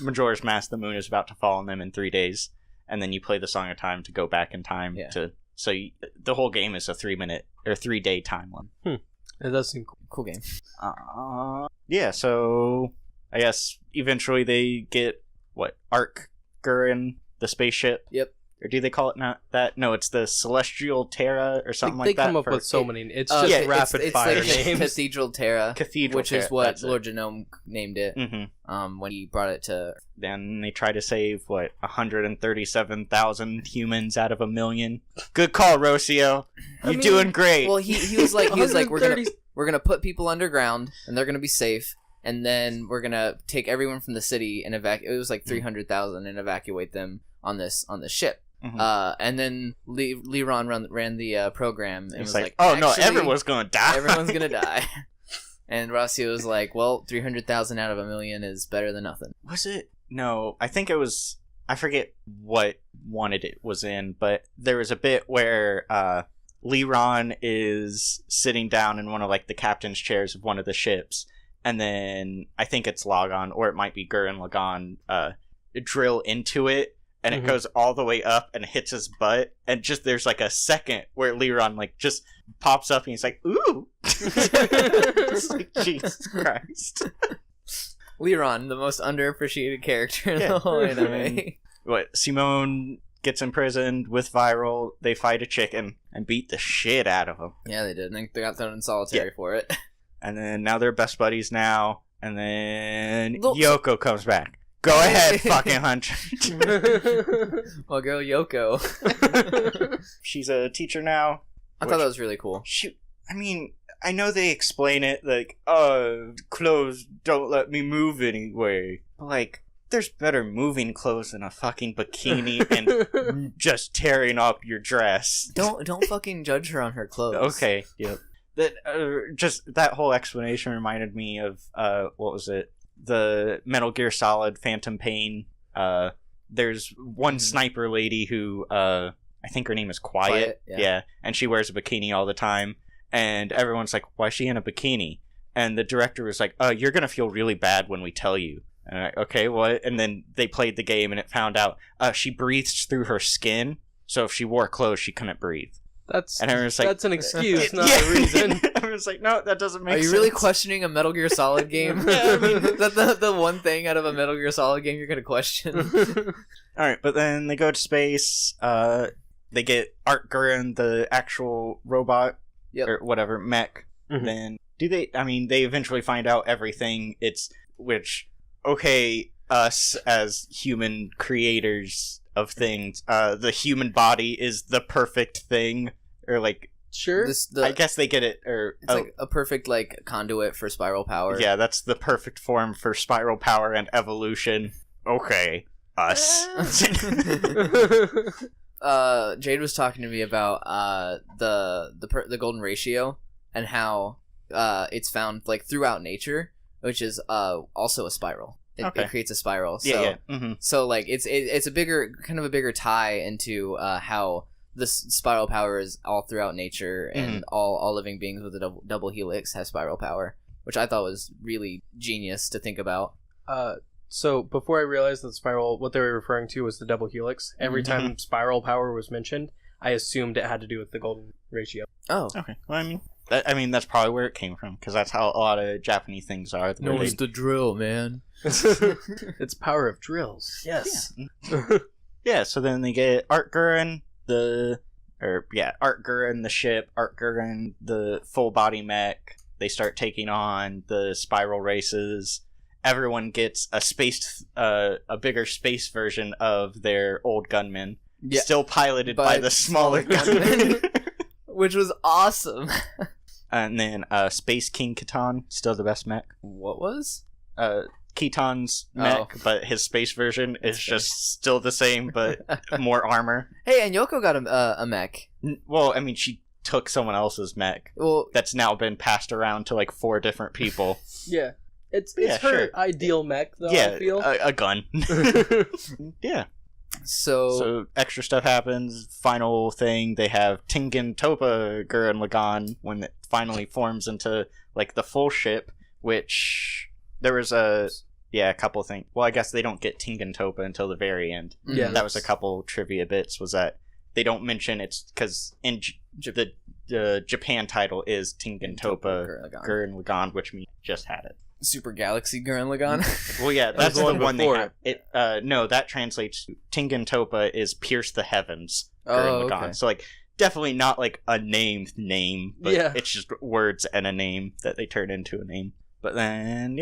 S1: Majora's Mask, the moon is about to fall on them in 3 days, and then you play the Song of Time to go back in time to. So the whole game is a 3-minute or 3-day timeline.
S3: It does seem cool.
S2: cool game.
S1: Yeah. So I guess eventually they get Ark Gurren, the spaceship.
S2: Yep.
S1: Or do they call it not that? No, it's the Celestial Terra or something like that.
S3: They come up with so many. It's just rapid fire
S2: it's like
S3: names.
S2: Cathedral Terra. Which
S1: Terra,
S2: is what Lord Genome named it. When he brought it to.
S1: Then they try to save 137,000 humans out of 1 million. Good call, Rocio. You're doing great.
S2: Well, he was like we're gonna put people underground and they're gonna be safe. And then we're gonna take everyone from the city and evacuate. It was like 300,000 and evacuate them on this ship. And then Leron ran the program and was like,
S1: "Oh no, everyone's gonna die.
S2: Everyone's gonna die." And Rocio was like, "Well, 300,000 out of 1 million is better than nothing."
S1: Was it? No, I think it was. I forget what one it was in, but there was a bit where Leron is sitting down in one of the captain's chairs of one of the ships. And then I think it's Laggan, or it might be Gurren Lagann, drill into it, and it goes all the way up and hits his butt, and just there's a second where Leron just pops up and he's like, "Ooh!" It's like, Jesus Christ.
S2: Leron, the most underappreciated character in the whole anime.
S1: Simone gets imprisoned with Viral. They fight a chicken and beat the shit out of him.
S2: Yeah, they did. They got thrown in solitary for it.
S1: And then now they're best buddies now. And then Yoko comes back. Go ahead, fucking Hunter.
S2: Well, girl, Yoko.
S1: She's a teacher now.
S2: I thought that was really cool.
S1: I mean, I know they explain it clothes don't let me move anyway. But there's better moving clothes than a fucking bikini and just tearing up your dress.
S2: Don't fucking judge her on her clothes.
S1: Okay, yep. That whole explanation reminded me of what was it? The Metal Gear Solid Phantom Pain. There's one sniper lady who I think her name is Quiet. Yeah, and she wears a bikini all the time, and everyone's like, "Why is she in a bikini?" And the director was like, "You're gonna feel really bad when we tell you." And I'm like, okay, what? And then they played the game, and it found out she breathes through her skin, so if she wore clothes, she couldn't breathe.
S3: That's
S1: like,
S3: that's an excuse, not a reason.
S1: Everyone's like, no, that doesn't make sense.
S2: Are you really questioning a Metal Gear Solid game?
S1: Yeah, I mean,
S2: that's the one thing out of a Metal Gear Solid game you're going to question.
S1: Alright, but then they go to space. They get Ark Gurren, the actual robot, or whatever, mech. Then, they eventually find out everything. Us as human creators of things, the human body is the perfect thing, or
S3: sure.
S1: I guess they get it, or
S2: it's a perfect conduit for spiral power.
S1: Yeah, that's the perfect form for spiral power and evolution. Okay, us.
S2: Jade was talking to me about the golden ratio and how it's found throughout nature. which is also a spiral. It creates a spiral. So,
S1: Yeah. Mm-hmm.
S2: So like it's a bigger tie into how this spiral power is all throughout nature, and all living beings with a double helix have spiral power, which I thought was really genius to think about.
S3: So before I realized that spiral, what they were referring to was the double helix. Every time spiral power was mentioned, I assumed it had to do with the golden ratio.
S2: Oh,
S1: Okay. Well, I mean, that's probably where it came from, because that's how a lot of Japanese things are.
S2: no, it's the drill, man.
S3: It's power of drills. Yes.
S1: Yeah. So then they get Art Gurren, Art Gurren the ship, Art Gurren the full body mech. They start taking on the spiral races. Everyone gets a bigger space version of their old gunman, still piloted by the smaller gunman,
S2: which was awesome.
S1: And then Space King Kitan, still the best mech.
S2: What was?
S1: Kitan's mech, but his space version is just still the same, but more armor.
S2: Hey, and Yoko got a mech.
S1: Well, I mean, she took someone else's mech that's now been passed around to like 4 different people.
S3: Yeah. It's her ideal mech, though, I feel.
S1: A gun. Yeah. So extra stuff happens. Final thing, they have Tengen Toppa Gurren Lagann when it finally forms into like the full ship, which there was a couple things. Well, I guess they don't get Tengen Toppa until the very end.
S3: Yeah,
S1: that was a couple trivia bits. Was that they don't mention it's because in the Japan title is Tengen Toppa Gurren Lagann, which means just had it.
S2: Super Galaxy Gurren Lagann.
S1: Well, yeah, that's the one they have. No, that translates to Tengen Toppa is Pierce the Heavens Gurren Lagann. Okay. So, like, definitely not like a named name, but it's just words and a name that they turn into a name. But then,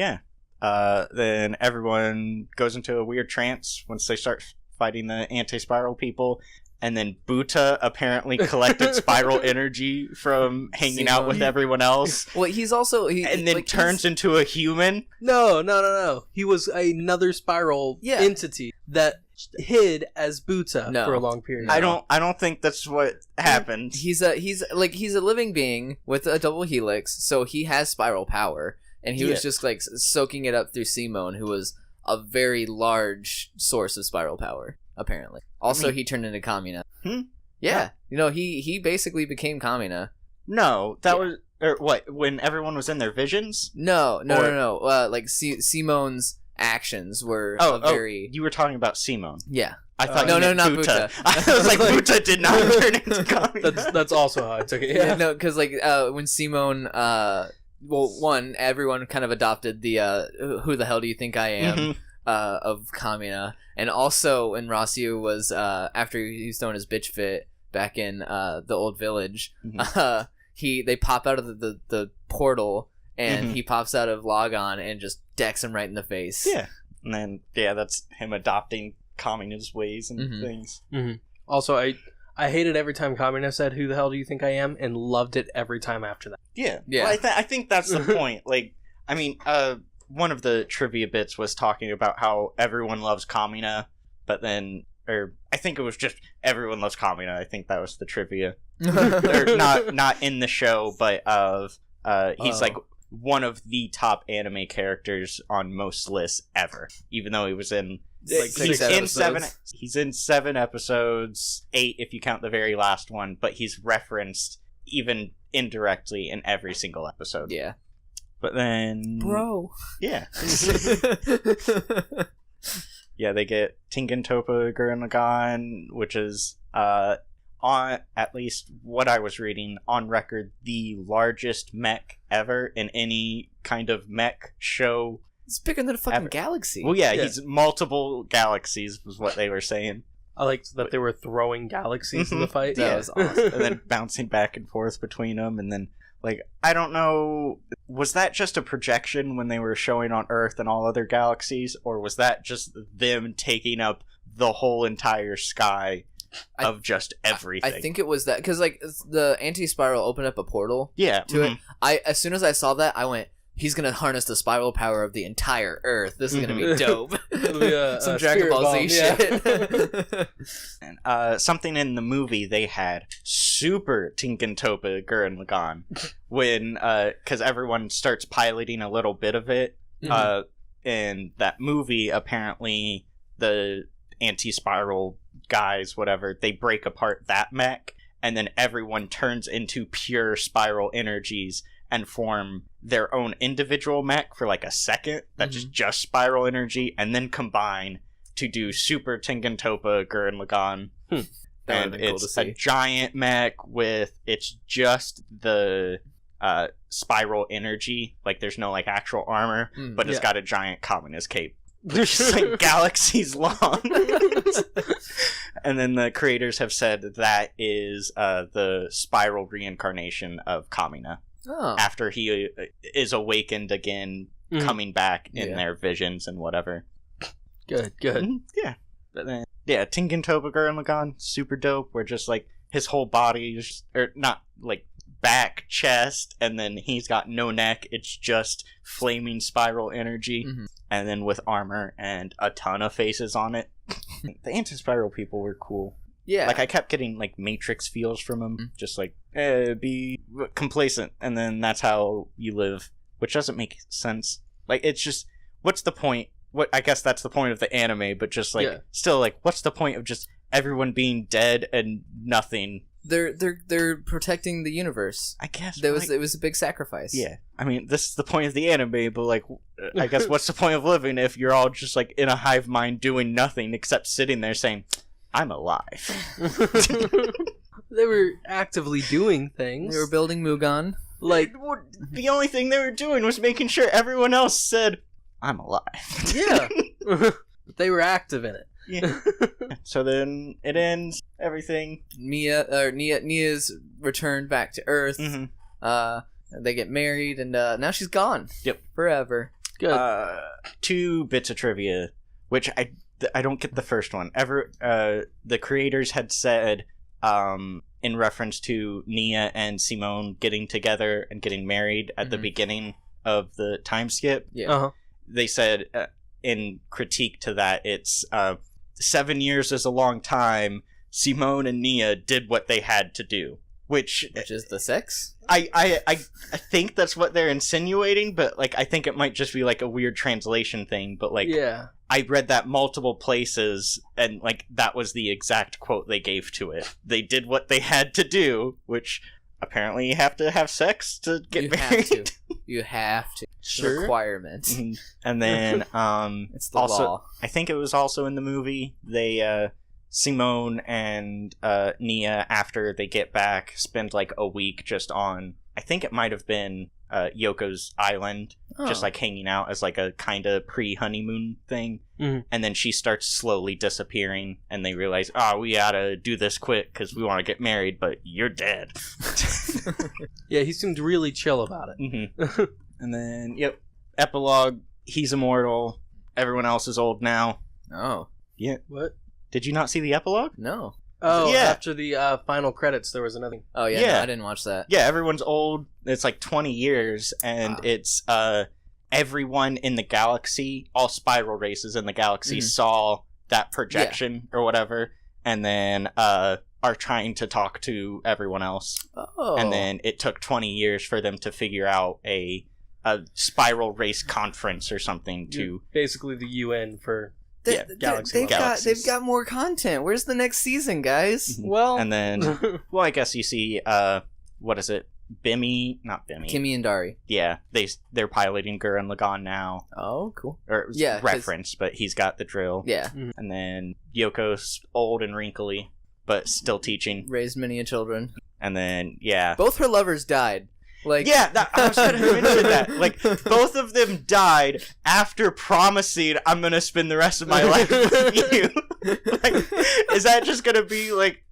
S1: then everyone goes into a weird trance once they start fighting the anti-spiral people. And then Buta apparently collected spiral energy from hanging out with everyone else.
S2: Well, he's also...
S1: and then turns into a human.
S3: No. He was another spiral entity that hid as Buta for a long period.
S1: I don't think that's what happened.
S2: He's a living being with a double helix, so he has spiral power. And he was just like soaking it up through Simone, who was a very large source of spiral power. Apparently. Also, he turned into Kamina. Yeah. You know, he basically became Kamina.
S1: No, that was... Or what, when everyone was in their visions?
S2: No. Like, Simone's actions were very...
S1: You were talking about Simone.
S2: Yeah.
S1: I thought
S2: not Buta.
S1: I was like, Buta did not turn into Kamina.
S3: That's also how I took it, yeah.
S2: No, because, like, when Simone... everyone kind of adopted the, who the hell do you think I am? Of Kamina, and also when Rossiu was after he was throwing his bitch fit back in the old village, they pop out of the portal, and he pops out of Laggan and just decks him right in the face.
S1: Yeah, and then that's him adopting Kamina's ways and things.
S3: Also, I hated every time Kamina said, "Who the hell do you think I am?" and loved it every time after that.
S1: Yeah. Well, I think that's the point. Like, I mean, one of the trivia bits was talking about how everyone loves Kamina, but then, or I think it was just everyone loves Kamina. I think that was the trivia. Or not in the show, but he's like one of the top anime characters on most lists ever. Even though he was in he's in 7 episodes, 8 if you count the very last one, but he's referenced even indirectly in every single episode.
S2: Yeah.
S1: But then...
S2: Bro.
S1: Yeah. Yeah, they get Tengen Toppa Gurren Lagann, which is, on at least what I was reading, on record, the largest mech ever in any kind of mech show.
S2: It's bigger than a fucking galaxy.
S1: Well, yeah, he's multiple galaxies, was what they were saying.
S3: I liked that they were throwing galaxies in the fight.
S1: That was awesome. And then bouncing back and forth between them, and then... Like, I don't know, was that just a projection when they were showing on Earth and all other galaxies, or was that just them taking up the whole entire sky of just everything?
S2: I think it was that, because, like, the anti-spiral opened up a portal to it. As soon as I saw that, I went, he's going to harness the spiral power of the entire Earth. This is going to be dope. Some Dragon Ball Z shit.
S1: And, something in the movie they had super Tengen Toppa Gurren Lagann when because everyone starts piloting a little bit of it In that movie, apparently the anti-spiral guys, whatever, they break apart that mech, and then everyone turns into pure spiral energies and form their own individual mech for like a second that's just spiral energy, and then combine to do Super Tengen-Toppa Gurren Lagann. And it's a giant mech with, it's just the spiral energy, like there's no like actual armor, but it's got a giant communist cape. It's like galaxies long. And then the creators have said that is the spiral reincarnation of Kamina. After he is awakened again, coming back in their visions and whatever.
S3: Good.
S1: Yeah. But then, yeah, Tengen-Toppa Gurren Lagann, super dope, where just like his whole body is, or not like back, chest, and then he's got no neck, it's just flaming spiral energy, and then with armor and a ton of faces on it. The anti-spiral people were cool.
S2: Yeah.
S1: Like, I kept getting, like, Matrix feels from them. Just like, be complacent, and then that's how you live. Which doesn't make sense. Like, it's just, what's the point? I guess that's the point of the anime, but just, like, still, like, what's the point of just everyone being dead and nothing?
S2: They're protecting the universe.
S1: I guess.
S2: It was a big sacrifice.
S1: Yeah. I mean, this is the point of the anime, but, like, I guess what's the point of living if you're all just, like, in a hive mind doing nothing except sitting there saying, I'm alive.
S3: They were actively doing things.
S2: They were building Mugan.
S3: Like,
S1: the only thing they were doing was making sure everyone else said, I'm alive.
S3: Yeah. They were active in it.
S1: Yeah. So then it ends, everything.
S2: Nia's returned back to Earth. They get married, and now she's gone.
S1: Yep.
S2: Forever.
S3: Good.
S1: 2 bits of trivia, which I don't get the first one. The creators had said, in reference to Nia and Simone getting together and getting married at the beginning of the time skip.
S2: Yeah.
S1: They said, in critique to that, it's 7 years is a long time. Simone and Nia did what they had to do, which
S2: is the sex.
S1: I think that's what they're insinuating, but like I think it might just be like a weird translation thing. But like, I read that multiple places, and like that was the exact quote they gave to it. They did what they had to do, which apparently you have to have sex to get married.
S2: You have to.
S3: Sure.
S2: Requirement.
S1: And then
S2: it's the
S1: also,
S2: law.
S1: I think it was also in the movie, they Simone and Nia, after they get back, spend like a week just on, I think it might have been Yoko's island, just like hanging out as like a kind of pre-honeymoon thing. And then she starts slowly disappearing, and they realize, we gotta do this quick because we want to get married, but you're dead.
S3: Yeah, he seemed really chill about it.
S1: And then, epilogue, he's immortal, everyone else is old now.
S2: Oh.
S1: Yeah.
S3: What?
S1: Did you not see the epilogue?
S2: No.
S3: Oh,
S1: yeah.
S3: After the final credits, there was another.
S2: Oh, yeah, no, I didn't watch that.
S1: Yeah, everyone's old. It's like 20 years, and it's everyone in the galaxy, all spiral races in the galaxy saw that projection or whatever, and then are trying to talk to everyone else.
S2: Oh.
S1: And then it took 20 years for them to figure out a spiral race conference or something to...
S3: Basically the UN for...
S2: They've got more content. Where's the next season, guys?
S3: Well,
S1: and then, I guess you see, what is it? Bimmy, not Bimmy.
S2: Kimmy and Dari.
S1: Yeah, they're piloting Gurren Lagann now.
S2: Oh, cool.
S1: Or it was referenced, but he's got the drill.
S2: Yeah.
S1: And then Yoko's old and wrinkly, but still teaching.
S2: Raised many children.
S1: And then,
S2: both her lovers died. Like,
S1: I was going to mention that. Like, both of them died after promising, I'm going to spend the rest of my life with you. Like, is that just going to be, like,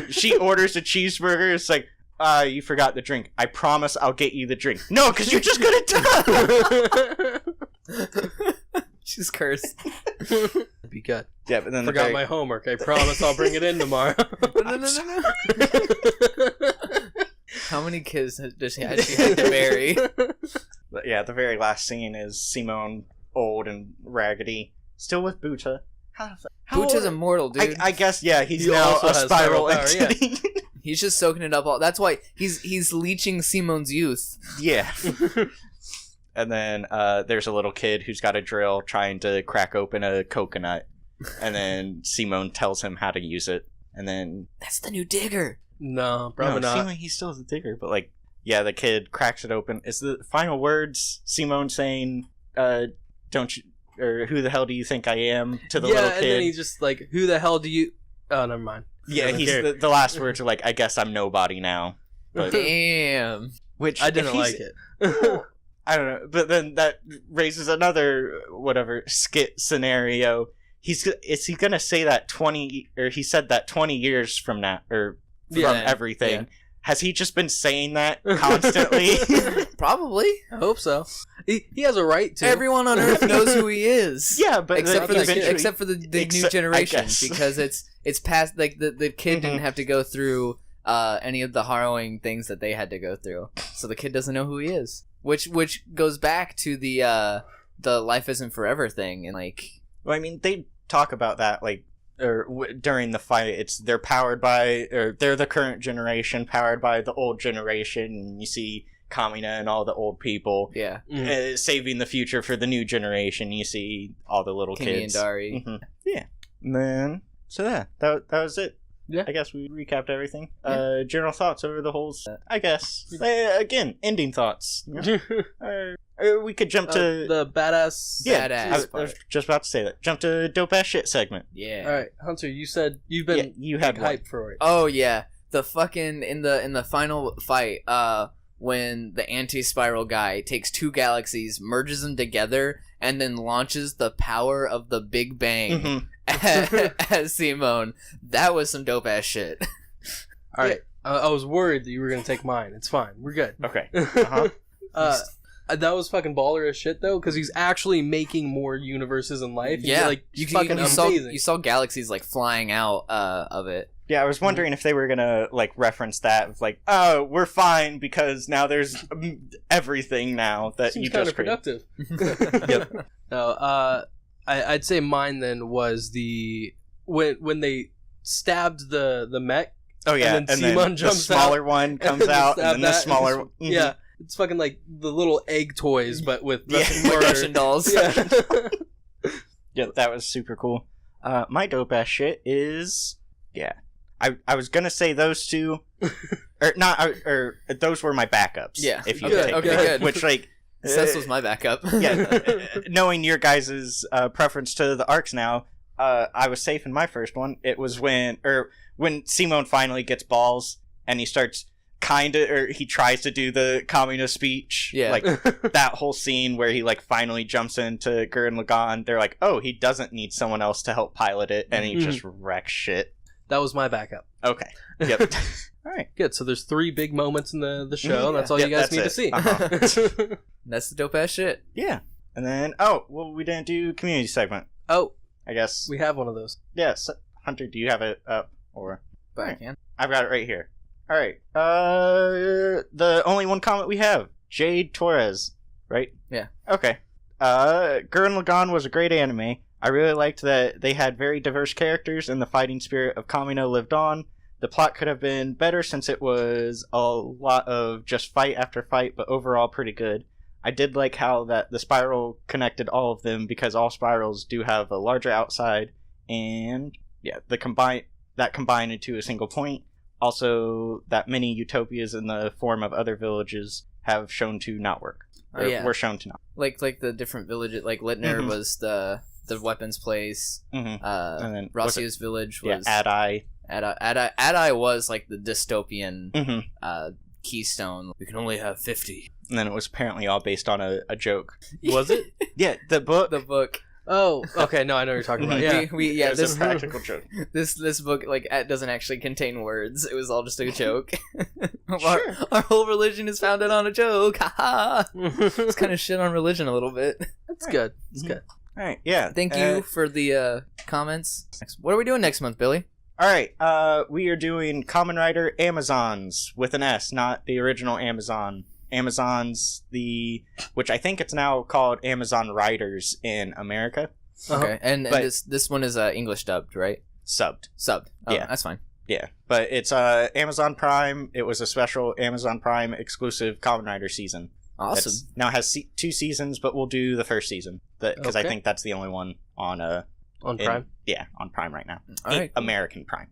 S1: she orders a cheeseburger, it's like, you forgot the drink. I promise I'll get you the drink. No, because you're just going to die!
S2: She's cursed.
S3: That'd be good.
S1: Yeah, but then
S3: forgot my homework. I promise I'll bring it in tomorrow.
S2: No. How many kids does she have to bury?
S1: But yeah, the very last scene is Simone, old and raggedy, still with Buta.
S2: Buta's immortal, dude.
S1: I guess, he's now a spiral entity.
S2: He's just soaking it up all. That's why he's leeching Simone's youth.
S1: Yeah. And then there's a little kid who's got a drill trying to crack open a coconut. And then Simone tells him how to use it. And then...
S2: That's the new digger.
S3: No, probably not.
S1: Simone, he's still the digger, but like, yeah, the kid cracks it open. Is the final words Simone saying, don't you... Or who the hell do you think I am to the little kid?
S3: Yeah, and then he's just like, who the hell do you... Oh, never mind.
S1: Yeah, he's the last words are like, I guess I'm nobody now. But,
S2: Damn.
S1: which
S3: I didn't like it.
S1: I don't know, but then that raises another skit scenario. Is he gonna say that 20 or he said that 20 years from now or from everything? Yeah. Has he just been saying that constantly?
S2: Probably.
S3: I hope so. He has a right to.
S2: Everyone on Earth knows who he is.
S1: Yeah, but
S2: except for the new generation, because it's past. Like the kid didn't have to go through any of the harrowing things that they had to go through, so the kid doesn't know who he is. Which goes back to the life isn't forever thing, and like.
S1: Well, I mean, they talk about that like. During the fight, they're powered by, or they're the current generation powered by the old generation. And you see Kamina and all the old people, saving the future for the new generation. You see all the little kids,
S2: and Dari,
S1: yeah. And then that was it.
S3: Yeah,
S1: I guess we recapped everything. Yeah. General thoughts over the whole. I guess again, ending thoughts. We could jump to
S3: the badass.
S1: Yeah,
S2: badass
S1: I was just about to say that. Jump to dope ass shit segment.
S2: Yeah.
S3: All right, Hunter. You said you've been
S1: you had
S3: hype for it.
S2: Oh yeah, the fucking in the final fight. When the anti-spiral guy takes two galaxies, merges them together, and then launches the power of the Big Bang as Simone. That was some dope ass shit.
S3: All right, I was worried that you were gonna take mine. It's fine. We're good.
S1: Okay.
S3: That was fucking baller as shit though, because he's actually making more universes in life.
S2: Yeah,
S3: like you
S2: saw galaxies like flying out of it.
S1: Yeah, I was wondering if they were gonna like reference that, like, oh, we're fine because now there's everything now that
S3: seems
S1: you
S3: kind
S1: just
S3: of productive.
S1: Yep.
S3: No, I'd say mine then was the when they stabbed the mech.
S1: Oh yeah,
S3: and then Simon jumps
S1: the smaller
S3: out,
S1: one comes out, and then the smaller one.
S3: Yeah, it's fucking like the little egg toys, but with
S2: Russian dolls.
S3: Yeah.
S1: Yeah, that was super cool. My dope ass shit is I was gonna say those two, or not, or those were my backups.
S2: Yeah,
S1: if you
S2: take good.
S1: Which like
S2: Seth was my backup.
S1: Yeah, knowing your guys' preference to the arcs now, I was safe in my first one. It was when Simone finally gets balls and he starts he tries to do the communist speech.
S2: Yeah.
S1: Like that whole scene where he like finally jumps into Gurren Lagann. They're like, oh, he doesn't need someone else to help pilot it, and he just wrecks shit.
S3: That was my backup.
S1: Okay. Yep. All right.
S3: Good. So there's 3 big moments in the show. And that's all you guys need to see.
S2: That's the dope ass shit.
S1: Yeah. And then we didn't do community segment.
S3: Oh,
S1: I guess
S3: we have one of those.
S1: Yes. Hunter, do you have it up or?
S2: But I can.
S1: I've got it right here. All right. The only one comment we have, Jade Torres, right?
S2: Yeah.
S1: Okay. Gurren Lagann was a great anime. I really liked that they had very diverse characters and the fighting spirit of Kamino lived on. The plot could have been better since it was a lot of just fight after fight, but overall pretty good. I did like how that the spiral connected all of them because all spirals do have a larger outside, and combined into a single point. Also, that many utopias in the form of other villages have shown to not work. Were shown to not.
S2: Like the different villages, like Littner was the weapons place. And then Rossia's village was Adai. Adai was like the dystopian keystone. We can only have 50.
S1: And then it was apparently all based on a joke.
S3: Was it?
S1: Yeah, the book.
S3: Oh, okay. No, I know what you're talking about. Yeah,
S1: this practical joke.
S2: This book doesn't actually contain words. It was all just a joke.
S1: Sure.
S2: Our whole religion is founded on a joke. Ha It's kind of shit on religion a little bit.
S3: That's good. It's good.
S1: All right. Yeah.
S2: Thank you for the comments. What are we doing next month, Billy?
S1: All right. We are doing Kamen Rider Amazons with an S, not the original Amazon. Amazon's which I think it's now called Amazon Riders in America.
S2: Okay, and this one is English dubbed, right?
S1: Subbed.
S2: Oh,
S1: yeah,
S2: that's fine.
S1: Yeah, but it's Amazon Prime. It was a special Amazon Prime exclusive Kamen Rider season.
S2: Awesome.
S1: Now has 2 seasons, but we'll do the first season because I
S3: Okay.
S1: think that's the only one on
S3: Prime.
S1: Yeah, on Prime right now.
S2: All right.
S1: American Prime.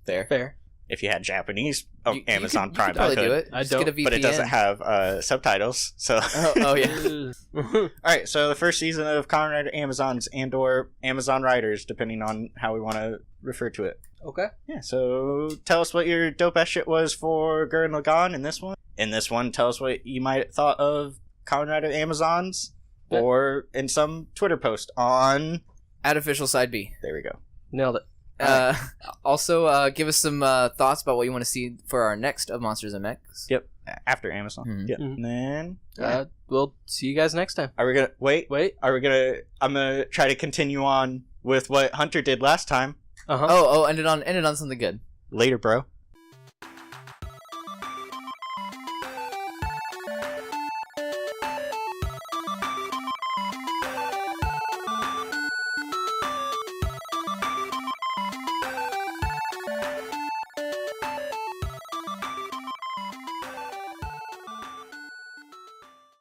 S2: Fair.
S3: Fair.
S1: If you had Japanese
S2: You
S1: Amazon
S2: could
S1: Prime,
S2: probably
S1: I could.
S2: do it.
S3: I
S2: Just
S3: don't,
S2: get a VPN.
S1: But it doesn't have subtitles. So
S2: Oh yeah.
S1: all right, so the first season of Kamen Rider Amazons and/or Amazon Riders, depending on how we want to refer to it.
S3: Okay.
S1: Yeah, so tell us what your dope ass shit was for Gurren Lagann in this one. In this one, tell us what you might have thought of Kamen Rider Amazons,
S3: Yeah.
S1: or in some Twitter post on.
S2: At official side B.
S1: There we go.
S3: Nailed it.
S2: Also, give us some thoughts about what you want to see for our next of Monsters and Mechs.
S1: Yep, after Amazon.
S2: Mhm.
S1: Yep,
S3: Mhm.
S1: and then
S3: We'll see you guys next time.
S1: are we gonna wait?
S3: Wait.
S1: Are we gonna? I'm gonna try to continue on with what Hunter did last time.
S3: Uh huh.
S2: Oh, ended on something good.
S1: Later, bro.